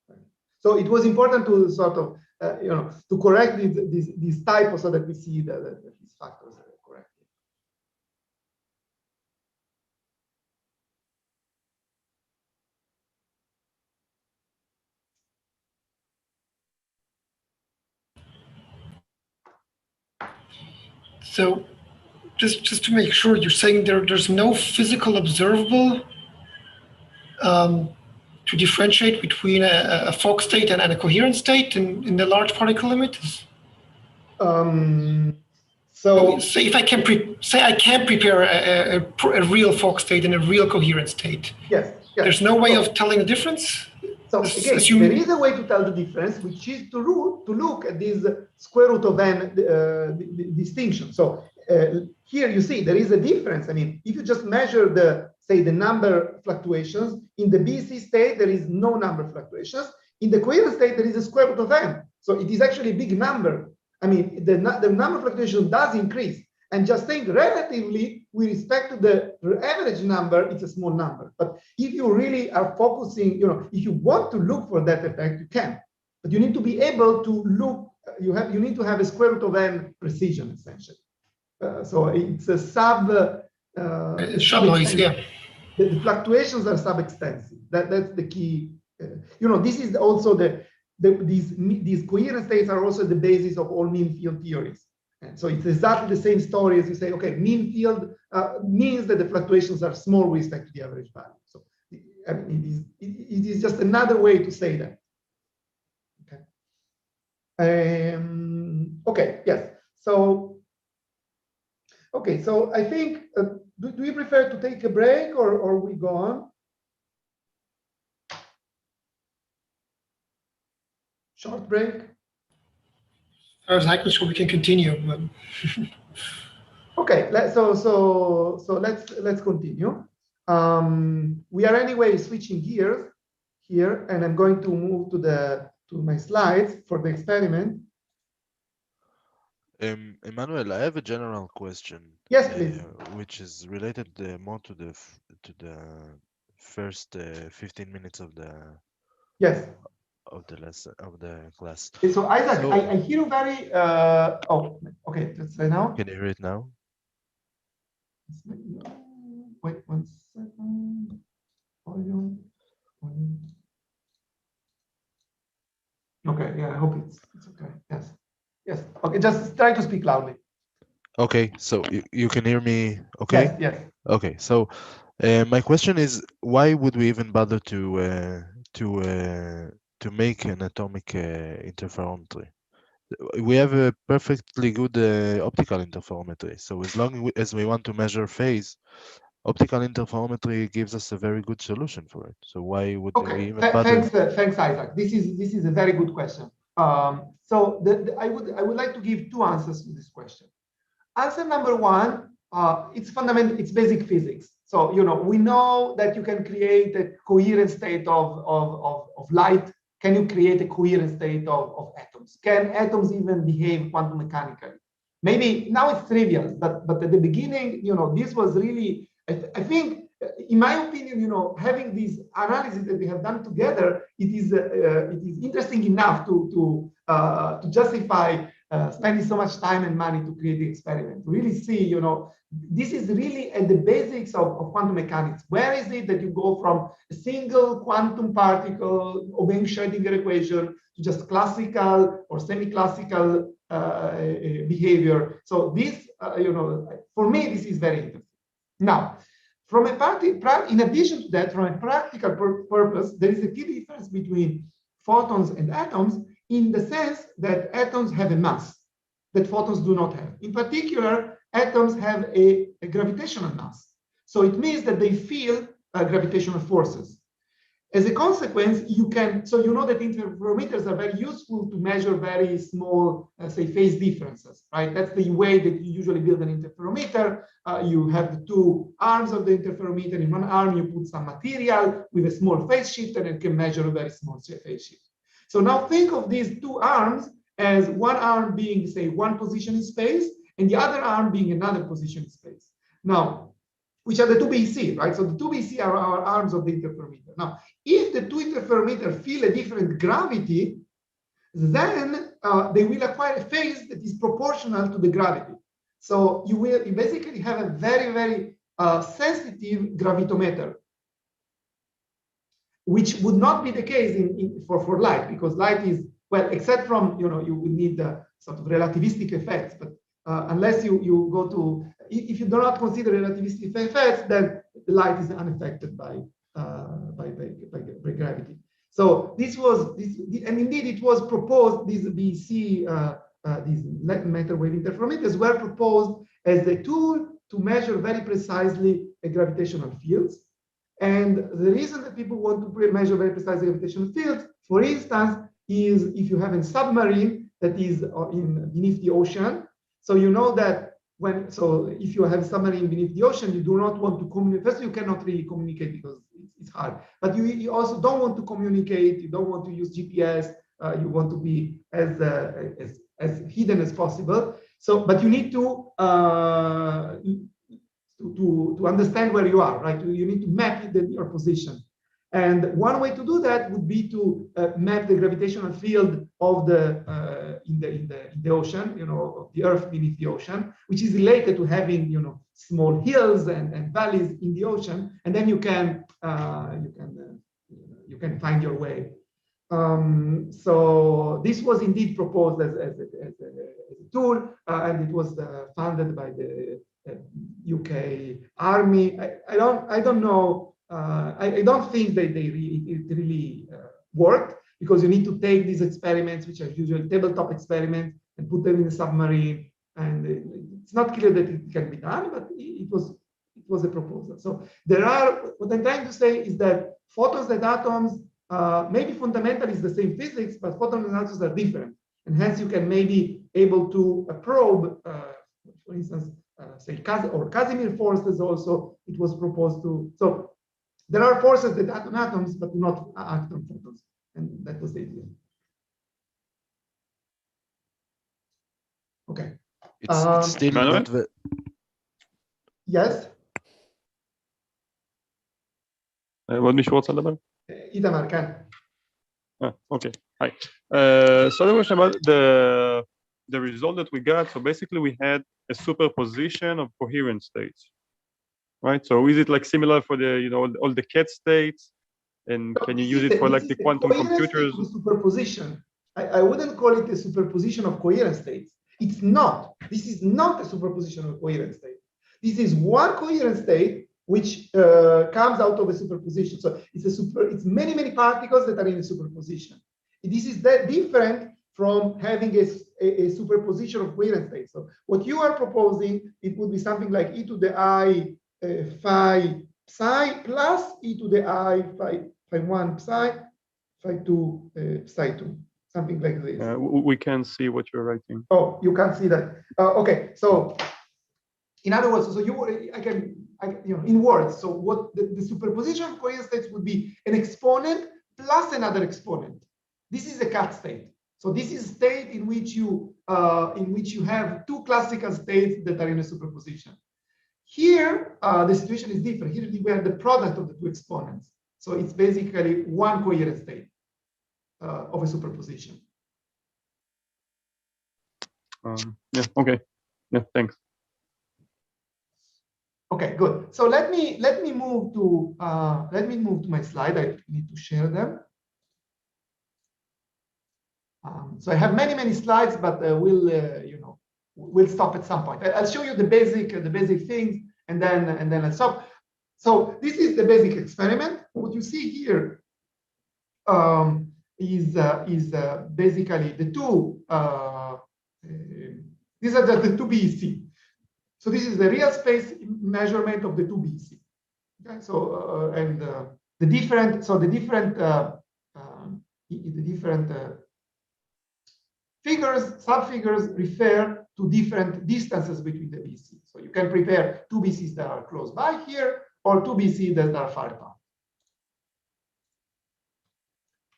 Right. So it was important to sort of, to correct these typos so that we see that these factors are correct. So just to make sure, you're saying there's no physical observable to differentiate between a Fock state and a coherent state in the large particle limit? So if I can I can't prepare a real Fock state and a real coherent state. Yes. There's no way of telling the difference. So again, there is a way to tell the difference, which is to look at this square root of n distinction. So here you see there is a difference. I mean, if you just measure the number fluctuations in the BC state, there is no number fluctuations. In the coherent state, there is a square root of n. So it is actually a big number. I mean, the number fluctuation does increase. And just saying relatively with respect to the average number, it's a small number. But if you really are focusing, if you want to look for that effect, you can. But you need to be able to look, you need to have a square root of n precision, essentially. So it's a sub noise, yeah. The fluctuations are sub-extensive. That's the key. This is also these coherent states are also the basis of all mean field theories. And so it's exactly the same story as you say, okay, mean field means that the fluctuations are small with respect to the average value. So I mean, it is just another way to say that. Okay. Okay. Yes. So. Okay. So I think do you prefer to take a break or we go on? Short break? As I can, so we can continue. But okay, so let's continue. We are anyway switching gears here, and I'm going to move to my slides for the experiment. Emmanuel, I have a general question. Yes, please. Which is related more to the first 15 minutes of the lesson of the class. So Isaac, I hear you very. Oh, okay. Let's say now. Can you hear it now? Wait 1 second. Volume. Okay. Yeah. I hope it's okay. Yes. Yes. Okay. Just try to speak loudly. Okay. So you can hear me. Okay. Yes. Yes. Okay. So my question is, why would we even bother to make an atomic interferometry? We have a perfectly good optical interferometry. So as long as we want to measure phase, optical interferometry gives us a very good solution for it. So why would we even bother? Thanks, Isaac. This is a very good question. So I would like to give two answers to this question. Answer number one, it's fundamental. It's basic physics. So we know that you can create a coherent state of light. Can you create a coherent state of atoms? Can atoms even behave quantum mechanically? Maybe now it's trivial, but at the beginning, this was really, I think, in my opinion, having this analysis that we have done together, it is interesting enough to justify spending so much time and money to create the experiment. To really see, this is really at the basics of quantum mechanics. Where is it that you go from a single quantum particle obeying Schrödinger equation to just classical or semi-classical behavior? So this, for me, this is very interesting. Now, in addition to that, from a practical purpose, there is a key difference between photons and atoms in the sense that atoms have a mass that photons do not have. In particular, atoms have a gravitational mass. So it means that they feel gravitational forces. As a consequence, so you know that interferometers are very useful to measure very small, say, phase differences, right? That's the way that you usually build an interferometer. You have the two arms of the interferometer. In one arm, you put some material with a small phase shift, and it can measure a very small phase shift. So now think of these two arms as one arm being, say, one position in space, and the other arm being another position in space. Now, which are the two BC, right? So the two BC are our arms of the interferometer. Now, if the two interferometers feel a different gravity, then they will acquire a phase that is proportional to the gravity. So you basically have a very, very sensitive gravitometer, which would not be the case for light, because light is, well, except from, you would need the sort of relativistic effects, but unless you go to, if you do not consider relativistic effects, then the light is unaffected by gravity. So and indeed it was proposed, these BC, these matter wave interferometers were proposed as a tool to measure very precisely gravitational fields. And the reason that people want to measure very precise gravitational fields, for instance, is if you have a submarine that is beneath the ocean. So you know that if you have a submarine beneath the ocean, you do not want to communicate. First, you cannot really communicate because it's hard. But you also don't want to communicate. You don't want to use GPS. You want to be as hidden as possible. So, but you need to understand where you are, right? You need to map your position. And one way to do that would be to map the gravitational field of in the ocean, of the Earth beneath the ocean, which is related to having, small hills and valleys in the ocean, and then you can find your way. So this was indeed proposed as a tool, and it was funded by the UK Army. I don't know. I don't think that it really worked, because you need to take these experiments, which are usually tabletop experiments, and put them in a submarine. And it's not clear that it can be done, but it was a proposal. So there are, what I'm trying to say is that photons and atoms, maybe fundamentally is the same physics, but photons and atoms are different. And hence you can maybe able to probe, for instance, say Casimir forces also, it was proposed to. So there are forces that act on atoms, but do not act on photons. And that was the idea. Okay. It's still not the... Yes? עוד מישהו רוצה לדבר? איתמר, כן. Okay. Hi. So there was about the result that we got. So basically we had a superposition of coherent states, right? So is it like similar for the, you know, all the cat states? And can you use it for like the quantum computers? Superposition. I wouldn't call it a superposition of coherent states. It's not. This is not a superposition of coherent states. This is one coherent state which comes out of a superposition. So it's many particles that are in a superposition. This is that different from having a superposition of coherent states. So what you are proposing, it would be something like e to the I phi psi plus e to the I phi 1 psi, phi 2 psi 2, something like this. We can't see what you're writing. Oh, you can't see that. Okay, so in other words, so you know, in words, so what the superposition of coherent states would be an exponent plus another exponent. This is a cat state. So this is a state in which you have two classical states that are in a superposition. Here, the situation is different. Here we have the product of the two exponents. So it's basically one coherent state of a superposition. Yeah. Okay. Yeah. Thanks. Okay, good. So let me move to my slide. I need to share them. So I have many slides, but we'll stop at some point. I'll show you the basic things, and then I'll stop. So this is the basic experiment. What you see here is basically the two. These are the two BEC. So this is the real space measurement of the two BEC. Okay, so the different figures, subfigures refer to different distances between the BEC. So you can prepare two BECs that are close by here, or two BECs that are far apart.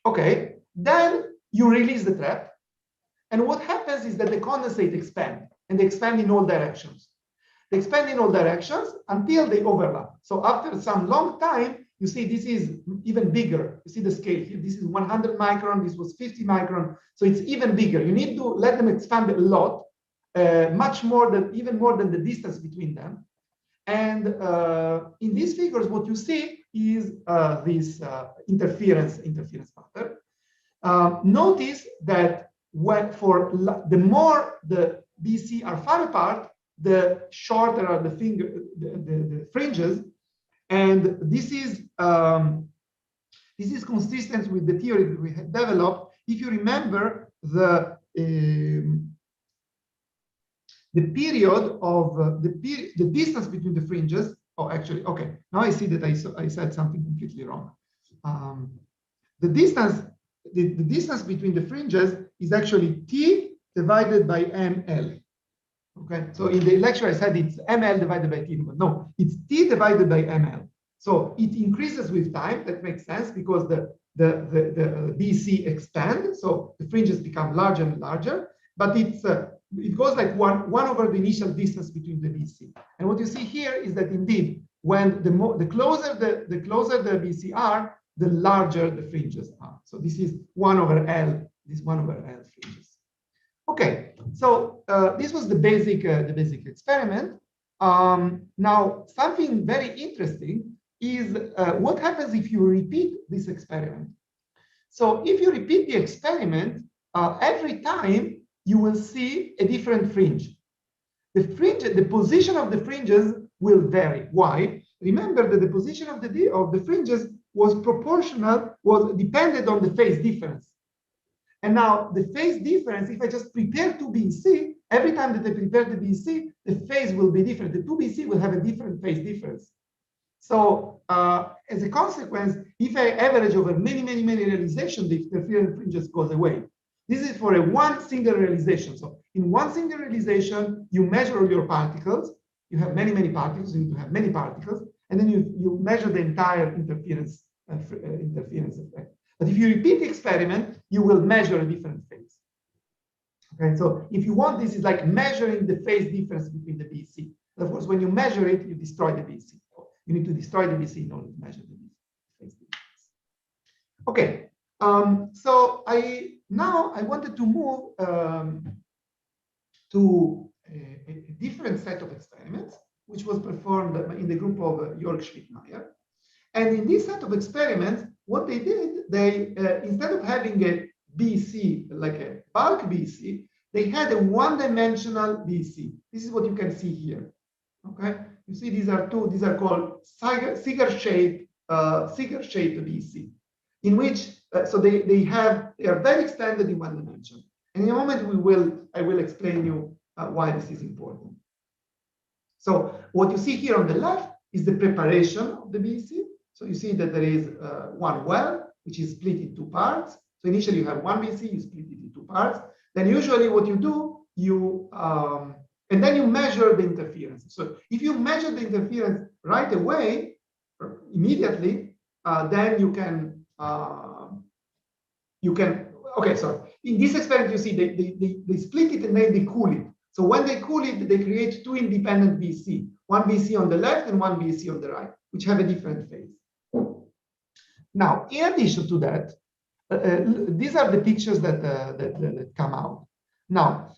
Okay, then you release the trap, and what happens is that the condensate expand, and they expand in all directions. They expand in all directions until they overlap. So after some long time, you see this is even bigger. You see the scale here. This is 100 micron. This was 50 micron. So it's even bigger. You need to let them expand a lot, even more than the distance between them. And in these figures, what you see is this interference pattern. Notice that the more the BC are far apart, the shorter are the fringes, and this is consistent with the theory that we had developed. If you remember the period of the distance between the fringes. Oh, actually, okay. Now I see that I said something completely wrong. The distance between the fringes is actually T divided by ML. Okay, so in the lecture I said it's ML divided by T, but no, it's T divided by ML. So it increases with time. That makes sense because the BC expand, so the fringes become larger and larger. But it goes like one over the initial distance between the BC. And what you see here is that indeed, when the closer the BC are, the larger the fringes are. So this is 1 over L. This 1 over L fringes. Okay, so this was the basic experiment. Now, something very interesting is what happens if you repeat this experiment. So if you repeat the experiment, every time you will see a different fringe. The position of the fringes will vary. Why? Remember that the position of the fringes was depended on the phase difference. And now the phase difference, if I just prepare 2 BEC, every time that I prepare the BC, the phase will be different. The two BC will have a different phase difference. So as a consequence, if I average over many realizations, the interference fringes goes away. This is for a one single realization. So in one single realization, you measure all your particles. You have many particles. You need to have many particles, and then you measure the entire interference effect. But if you repeat the experiment, you will measure a different phase. Okay, so if you want, this is like measuring the phase difference between the BC. But of course, when you measure it, you destroy the BC. You need to destroy the BC in order to measure the phase difference. Okay, so I wanted to move to a different set of experiments, which was performed in the group of York, Schmidt-Meyer. And in this set of experiments, what they did, they instead of having a BC, like a bulk BC, they had a one-dimensional BC. This is what you can see here. Okay, you see these are called Seeger-shaped BC, in which so they are very extended in one dimension. And in a moment I will explain you why this is important. So what you see here on the left is the preparation of the BC. So you see that there is one well, which is split in two parts. So initially you have one BC, you split it in two parts. Then usually what you do, and then you measure the interference. So if you measure the interference right away, or immediately, then you can, okay, sorry. In this experiment, you see they split it and then they cool it. So when they cool it, they create two independent BC, one BC on the left and one BC on the right, which have a different phase. Now, in addition to that, these are the pictures that come out. Now,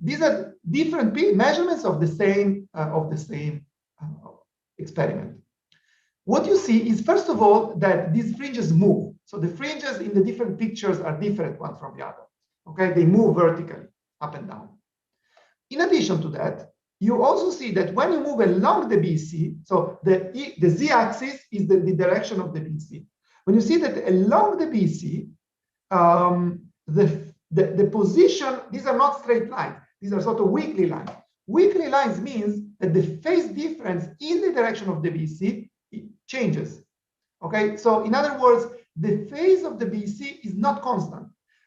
these are different measurements of the same experiment. What you see is, first of all, that these fringes move. So the fringes in the different pictures are different one from the other. Okay, they move vertically, up and down. In addition to that, you also see that when you move along the BC, so the z-axis is the direction of the BC. When you see that along the BC, the position, these are not straight lines, these are sort of weakly lines. Weakly lines means that the phase difference in the direction of the BC changes. Okay, so in other words, the phase of the BC is not constant.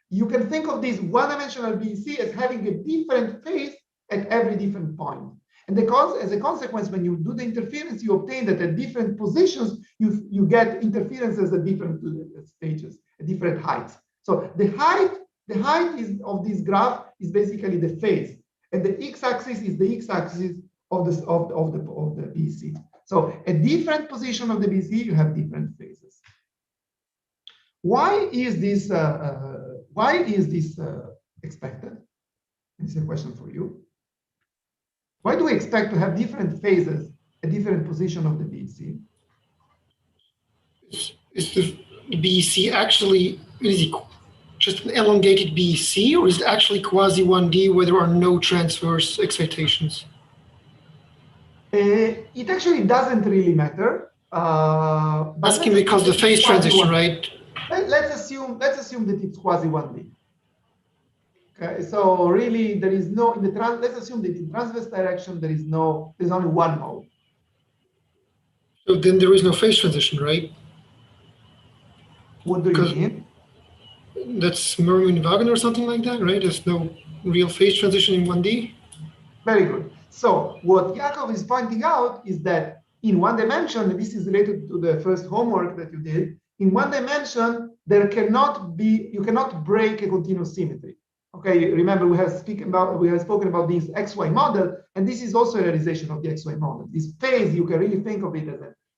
You can think of this one-dimensional BC as having a different phase at every different point. And as a consequence, when you do the interference, you obtain that at different positions, you get interferences at different stages, at different heights. So the height of this graph is basically the phase, and the x-axis is the x-axis of the BC. So at different position of the BC, you have different phases. Why is this expected? This is a question for you. Why do we expect to have different phases at different position of the BC? Is the BC actually, is it just an elongated BC, or is it actually quasi 1D where there are no transverse excitations? It actually doesn't really matter. Asking because the phase transition, right? Let's assume that it's quasi 1D. Okay, so really there is no let's assume that in transverse direction there's only one mode. So then there is no phase transition, right? What do you mean? That's Mermin-Wagner or something like that, right? There's no real phase transition in 1D. Very good. So what Yaakov is pointing out is that in one dimension, this is related to the first homework that you did. In one dimension, you cannot break a continuous symmetry. Okay, remember we have spoken about this XY model, and this is also a realization of the XY model. This phase, you can really think of it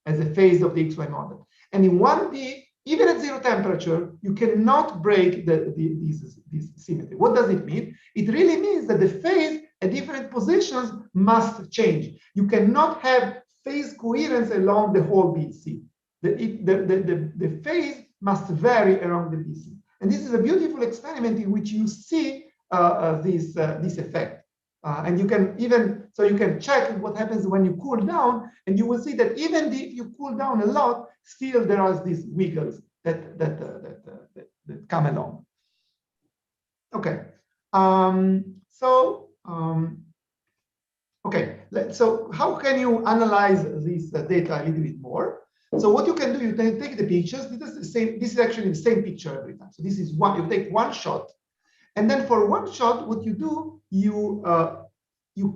as a phase of the XY model. And in 1D, even at zero temperature, you cannot break this symmetry. What does it mean? It really means that the phase at different positions must change. You cannot have phase coherence along the whole BC. The phase must vary around the BC. And this is a beautiful experiment in which you see this effect. And you can check what happens when you cool down, and you will see that even if you cool down a lot, still there are these wiggles that come along. Okay. So Okay, so how can you analyze this data a little bit more? So what you can do, you can take the pictures. This is the same. This is actually the same picture every time. So this is one. You take one shot, and then for one shot, what you do, you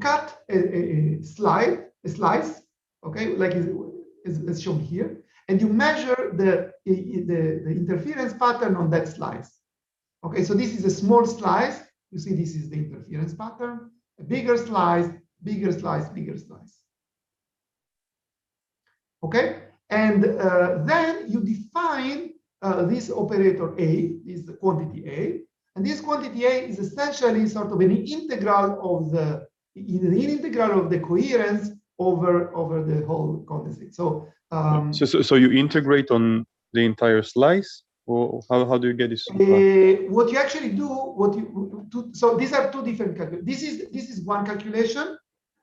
cut a slice, okay, like is shown here, and you measure the interference pattern on that slice. Okay, so this is a small slice. You see, this is the interference pattern. A bigger slice, bigger slice, bigger slice. Okay, and then you define this operator A, this quantity A, and this quantity A is essentially sort of an integral of the coherence over the whole condensate. So so you integrate on the entire slice, or how do you get this? What you actually do, so these are two different calculations. This is one calculation,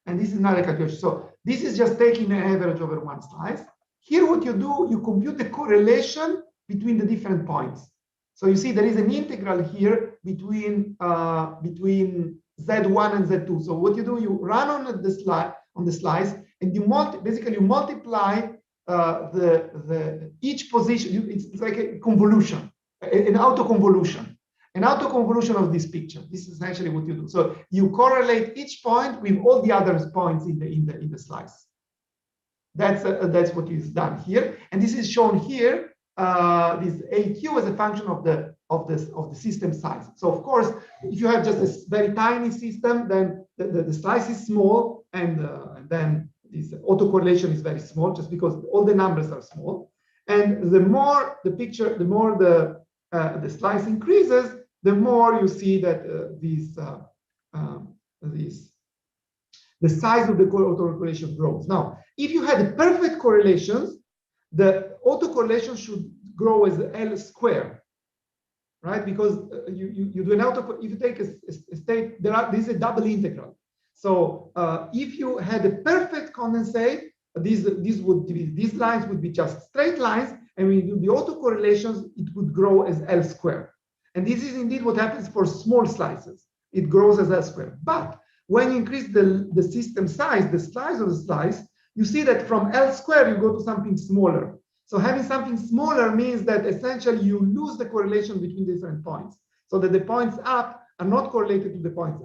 and this is another calculation. So this is just taking an average over one slice. Here, what you do, you compute the correlation between the different points. So you see there is an integral here between Z1 and Z2. So what you do, you run on the slice, and you multiply each position. It's like a convolution, an autoconvolution of this picture. This is actually what you do. So you correlate each point with all the other points in the slice. That's what is done here, and this is shown here. This AQ as a function of the system size. So of course, if you have just this very tiny system, then the slice is small, and then this autocorrelation is very small, just because all the numbers are small. And the more the slice increases, the more you see that the size of the autocorrelation grows. Now, if you had perfect correlations, the autocorrelation should grow as L squared, right? Because you do an if you take a state, this is a double integral. So if you had a perfect condensate, these lines would be just straight lines, and when you do the autocorrelations, it would grow as L squared. And this is indeed what happens for small slices. It grows as L squared. But when you increase the system size, the size of the slice, you see that from L squared, you go to something smaller. So having something smaller means that essentially you lose the correlation between different points, so that the points up are not correlated to the points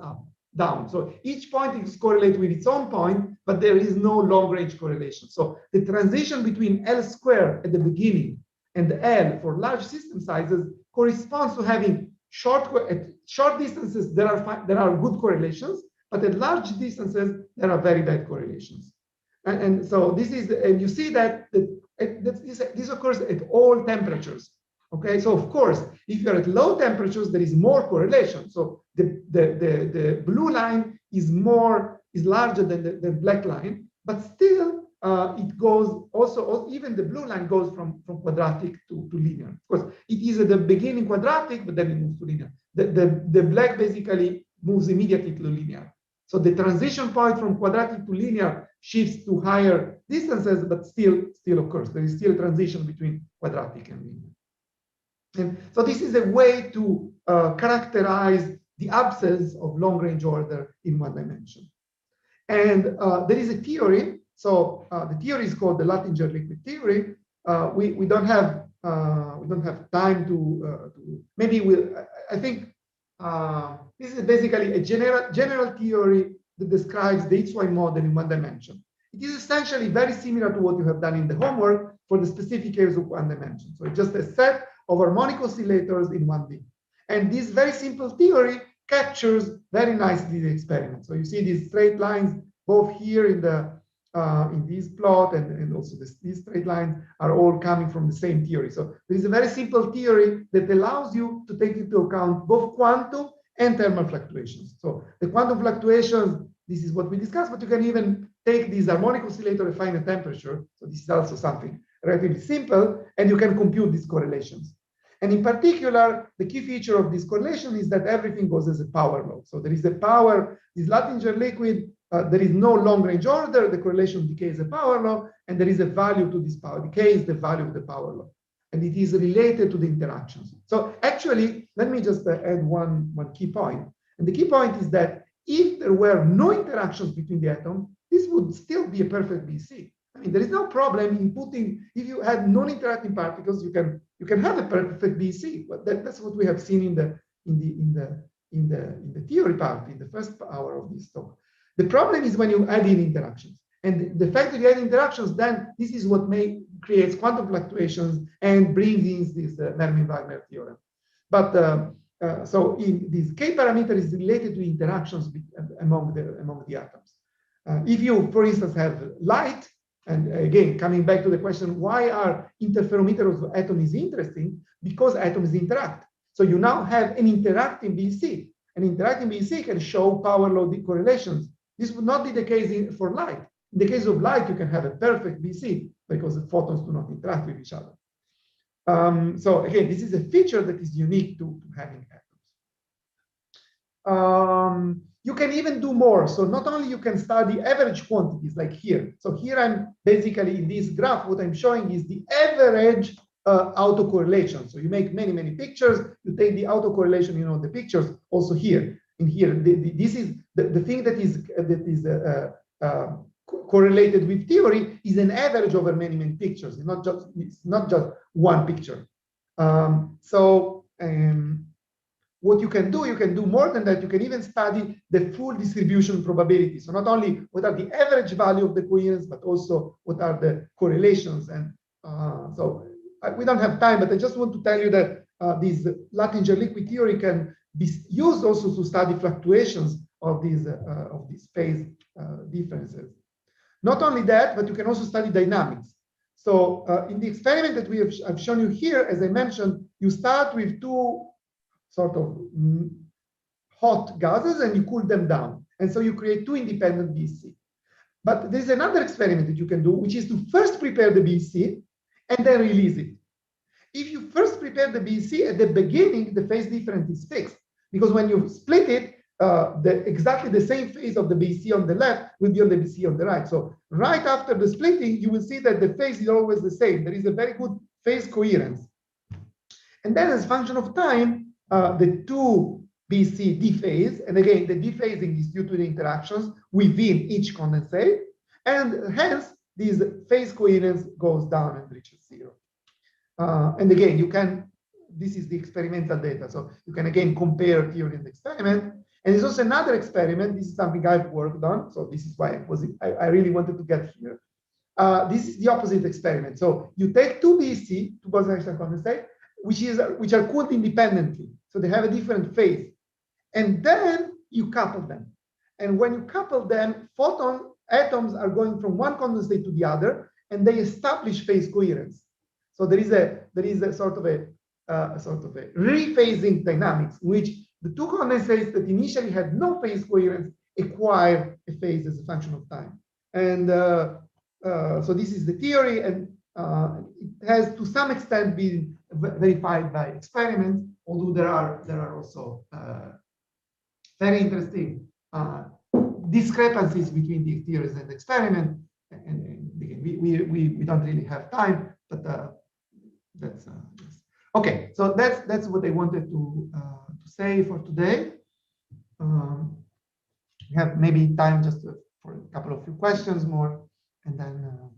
down. So each point is correlated with its own point, but there is no long-range correlation. So the transition between L squared at the beginning and L for large system sizes corresponds to having at short distances there are good correlations, but at large distances there are very bad correlations. And so this is, and you see that this occurs at all temperatures. Okay, so of course, if you're at low temperatures, there is more correlation. So the blue line is larger than the black line, but still it goes also, even the blue line goes from quadratic to linear. Of course, it is at the beginning quadratic, but then it moves to linear. The black basically moves immediately to linear. So the transition point from quadratic to linear shifts to higher distances, but still occurs. There is still a transition between quadratic and linear. And so this is a way to characterize the absence of long-range order in one dimension. And there is a theory. So the theory is called the Latinger liquid theory. We don't have time to maybe I think this is basically a general theory that describes the XY model in one dimension. It is essentially very similar to what you have done in the homework for the specific case of one dimension. So it's just a set of harmonic oscillators in 1D. And this very simple theory captures very nicely the experiment. So you see these straight lines both here in this plot, and also these straight lines are all coming from the same theory. So there is a very simple theory that allows you to take into account both quantum and thermal fluctuations. So the quantum fluctuations, this is what we discussed, but you can even take these harmonic oscillator at finite temperature. So this is also something relatively simple, and you can compute these correlations. And in particular, the key feature of this correlation is that everything goes as a power law. So there is a power, this Latinger liquid, there is no long-range order, the correlation decays a power law, and there is a value to this power. Decay is the value of the power law, and it is related to the interactions. So actually, let me just add one key point. And the key point is that if there were no interactions between the atoms, this would still be a perfect BC. I mean, there is no problem in putting, if you had non-interacting particles, you can have a perfect BC. But that's what we have seen in the theory part, in the first hour of this talk. The problem is when you add in interactions. And the fact that you add interactions, then this is what creates quantum fluctuations and brings in this Mermin-Wagner theorem. But so in this K parameter is related to interactions among the atoms. If you, for instance, have light, and again, coming back to the question, why are interferometers of atoms interesting? Because atoms interact. So you now have an interacting BC. An interacting BC can show power law correlations. This would not be the case for light. In the case of light, you can have a perfect BC because the photons do not interact with each other. So again, this is a feature that is unique to having atoms. You can even do more. So not only you can study average quantities like here. So here I'm basically in this graph, what I'm showing is the average autocorrelation. So you make many, many pictures, you take the autocorrelation, you know, the pictures also here. In here, this is the thing that is correlated with theory is an average over many, many pictures. It's not just one picture. What you can do more than that. You can even study the full distribution probability. So not only what are the average value of the coherence, but also what are the correlations. And we don't have time, but I just want to tell you that this Latinger liquid theory can be used also to study fluctuations of these phase differences. Not only that, but you can also study dynamics. So in the experiment that I've shown you here, as I mentioned, you start with two sort of hot gases and you cool them down. And so you create two independent BC. But there's another experiment that you can do, which is to first prepare the BC and then release it. If you first prepare the BC at the beginning, the phase difference is fixed. Because when you split it, exactly the same phase of the BC on the left will be on the BC on the right. So right after the splitting, you will see that the phase is always the same. There is a very good phase coherence. And then as a function of time, the two BC dephase, and again, the dephasing is due to the interactions within each condensate, and hence this phase coherence goes down and reaches zero. And again, this is the experimental data. So you can again compare theory and experiment. And there's also another experiment. This is something I've worked on. So this is why I really wanted to get here. This is the opposite experiment. So you take two BC, two Bose-Einstein condensate, which are cooled independently. So they have a different phase. And then you couple them. And when you couple them, atoms are going from one condensate to the other, and they establish phase coherence. So there is a sort of a rephasing dynamics, in which the two condensates that initially had no phase coherence acquire a phase as a function of time. And so this is the theory, and it has to some extent been verified by experiments, although there are also very interesting discrepancies between the theories and experiment. And again, we don't really have time, but that's okay. So that's what I wanted to say for today. We have maybe time just for a couple of few questions more, and then.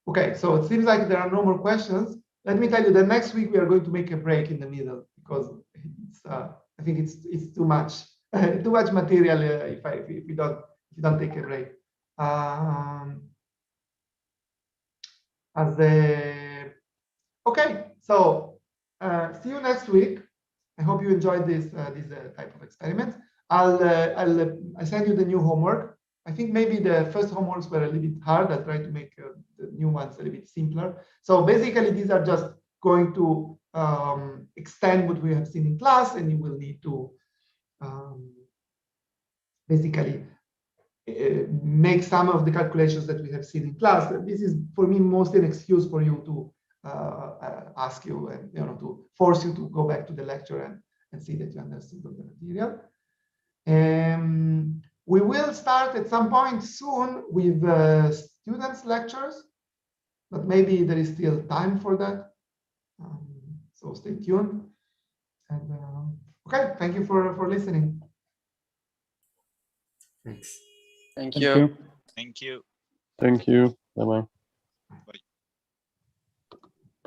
Okay, so it seems like there are no more questions. Let me tell you that next week we are going to make a break in the middle because I think it's too much material if you don't take a break. Okay, so see you next week. I hope you enjoyed this type of experiments. I'll send you the new homework. I think maybe the first homeworks were a little bit hard. I'll try to make the new ones a little bit simpler. So basically, these are just going to extend what we have seen in class, and you will need to basically make some of the calculations that we have seen in class. This is for me mostly an excuse for you to ask you and to force you to go back to the lecture and see that you understood all the material. We will start at some point soon with students' lectures, but maybe there is still time for that. So stay tuned. And okay, thank you for listening. Thanks. Thank you. Thank you. Thank you. Bye-bye. Bye.